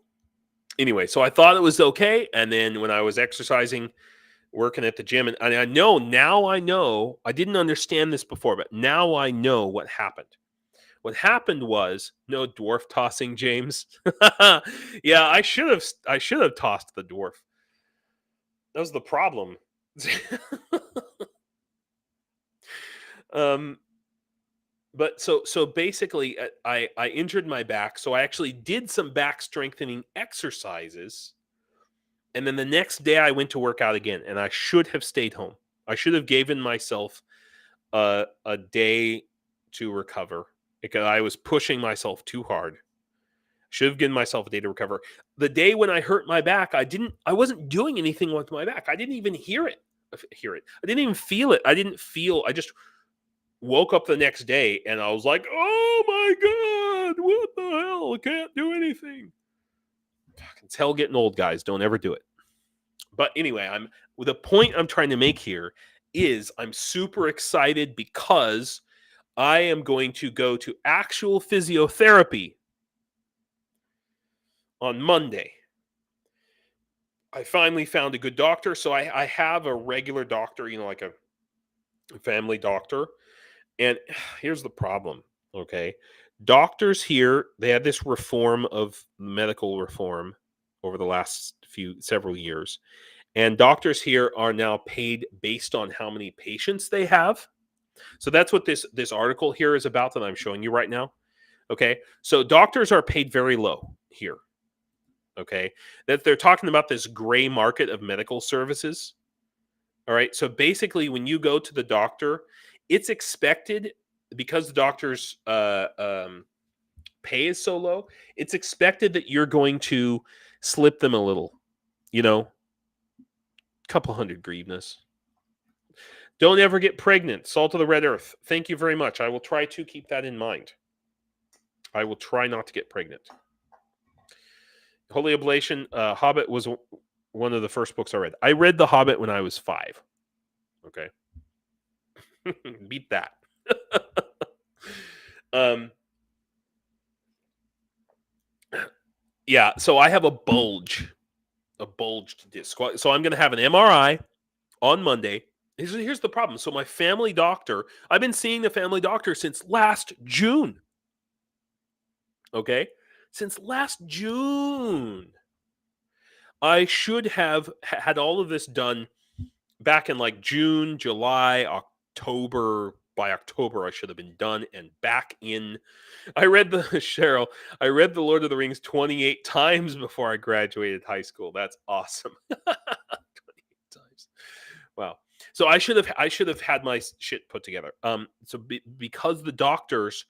anyway, so I thought it was okay. And then when I was exercising, working at the gym, and I know, I didn't understand this before, but now I know what happened. What happened was no dwarf tossing, James. Yeah, I should have tossed the dwarf. That was the problem. But so basically, I injured my back, so I actually did some back strengthening exercises, and then the next day I went to work out again, and I should have stayed home. I should have given myself a day to recover, because I was pushing myself too hard. Should have given myself a day to recover. The day when I hurt my back, I wasn't doing anything with my back. I didn't even hear it. I didn't even feel it. I just woke up the next day and I was like, oh my God, what the hell? I can't do anything. It's hell getting old, guys. Don't ever do it. But anyway, the point I'm trying to make here is I'm super excited because I am going to go to actual physiotherapy on Monday. I finally found a good doctor. So I have a regular doctor, like a family doctor. And here's the problem, okay? Doctors here, they had this reform of medical reform over the last several years. And doctors here are now paid based on how many patients they have. So that's what this article here is about that I'm showing you right now. Okay? So doctors are paid very low here. Okay? That they're talking about this gray market of medical services. All right? So basically when you go to the doctor, it's expected, because the doctor's pay is so low, it's expected that you're going to slip them a little, couple hundred grivnas. Don't ever get pregnant. Salt of the red earth. Thank you very much. I will try to keep that in mind. I will try not to get pregnant. Holy Oblation. Hobbit was one of the first books I read. I read The Hobbit when I was 5. Okay. Beat that. Yeah, so I have a bulged disc. So I'm going to have an MRI on Monday. Here's the problem. So my family doctor, I've been seeing the family doctor since last June. Okay? Since last June. I should have had all of this done back in like June, July, October. By October, I should have been done and back in. I read the Lord of the Rings 28 times before I graduated high school. That's awesome. 28 times. Wow. So I should have had my shit put together. Because the doctors,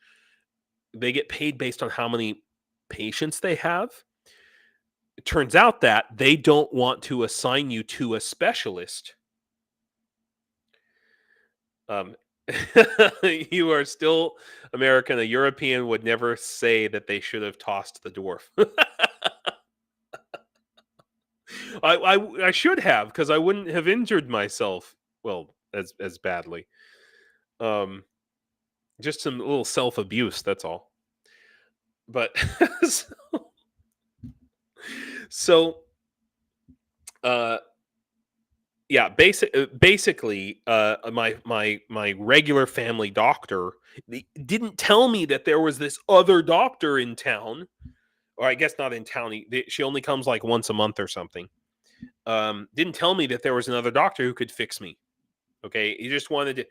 they get paid based on how many patients they have. It turns out that they don't want to assign you to a specialist. You are still American. A European would never say that they should have tossed the dwarf. I should have, because I wouldn't have injured myself as badly. Just some little self-abuse, that's all. But yeah, basically, my regular family doctor didn't tell me that there was this other doctor in town, or I guess not in town. She only comes like once a month or something. didn't tell me that there was another doctor who could fix me. Okay, he just wanted to.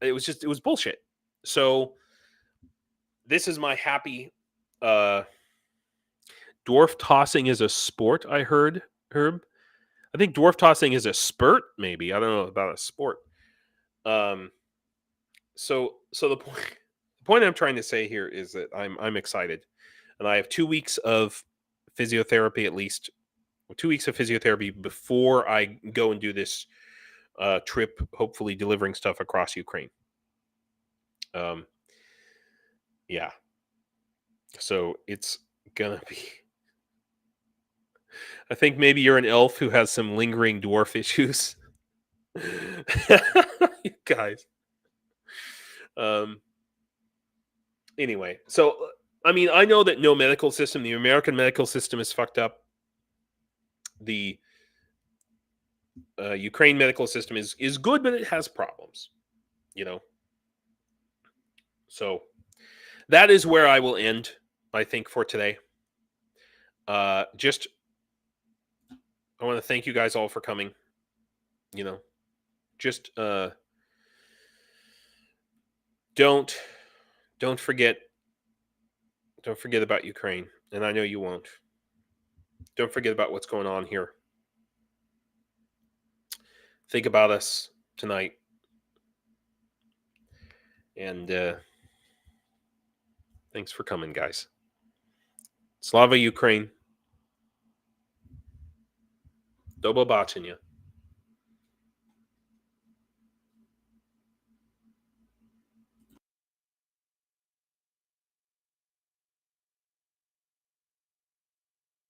It was bullshit. So this is my happy. Dwarf tossing is a sport. I heard, Herb. I think dwarf tossing is a spurt. Maybe I don't know about a sport. So the point I'm trying to say here is that I'm excited, and I have 2 weeks of physiotherapy, at least 2 weeks of physiotherapy before I go and do this trip, hopefully delivering stuff across Ukraine. Yeah. So it's gonna be. I think maybe you're an elf who has some lingering dwarf issues. You guys. Anyway, so I mean, I know that no medical system, the American medical system is fucked up. The Ukraine medical system is good, but it has problems. You know. So that is where I will end, I think, for today. Just I want to thank you guys all for coming. You know, just don't forget about Ukraine, and I know you won't. Don't forget about what's going on here. Think about us tonight, and thanks for coming, guys. Slava Ukraine. Do побачення.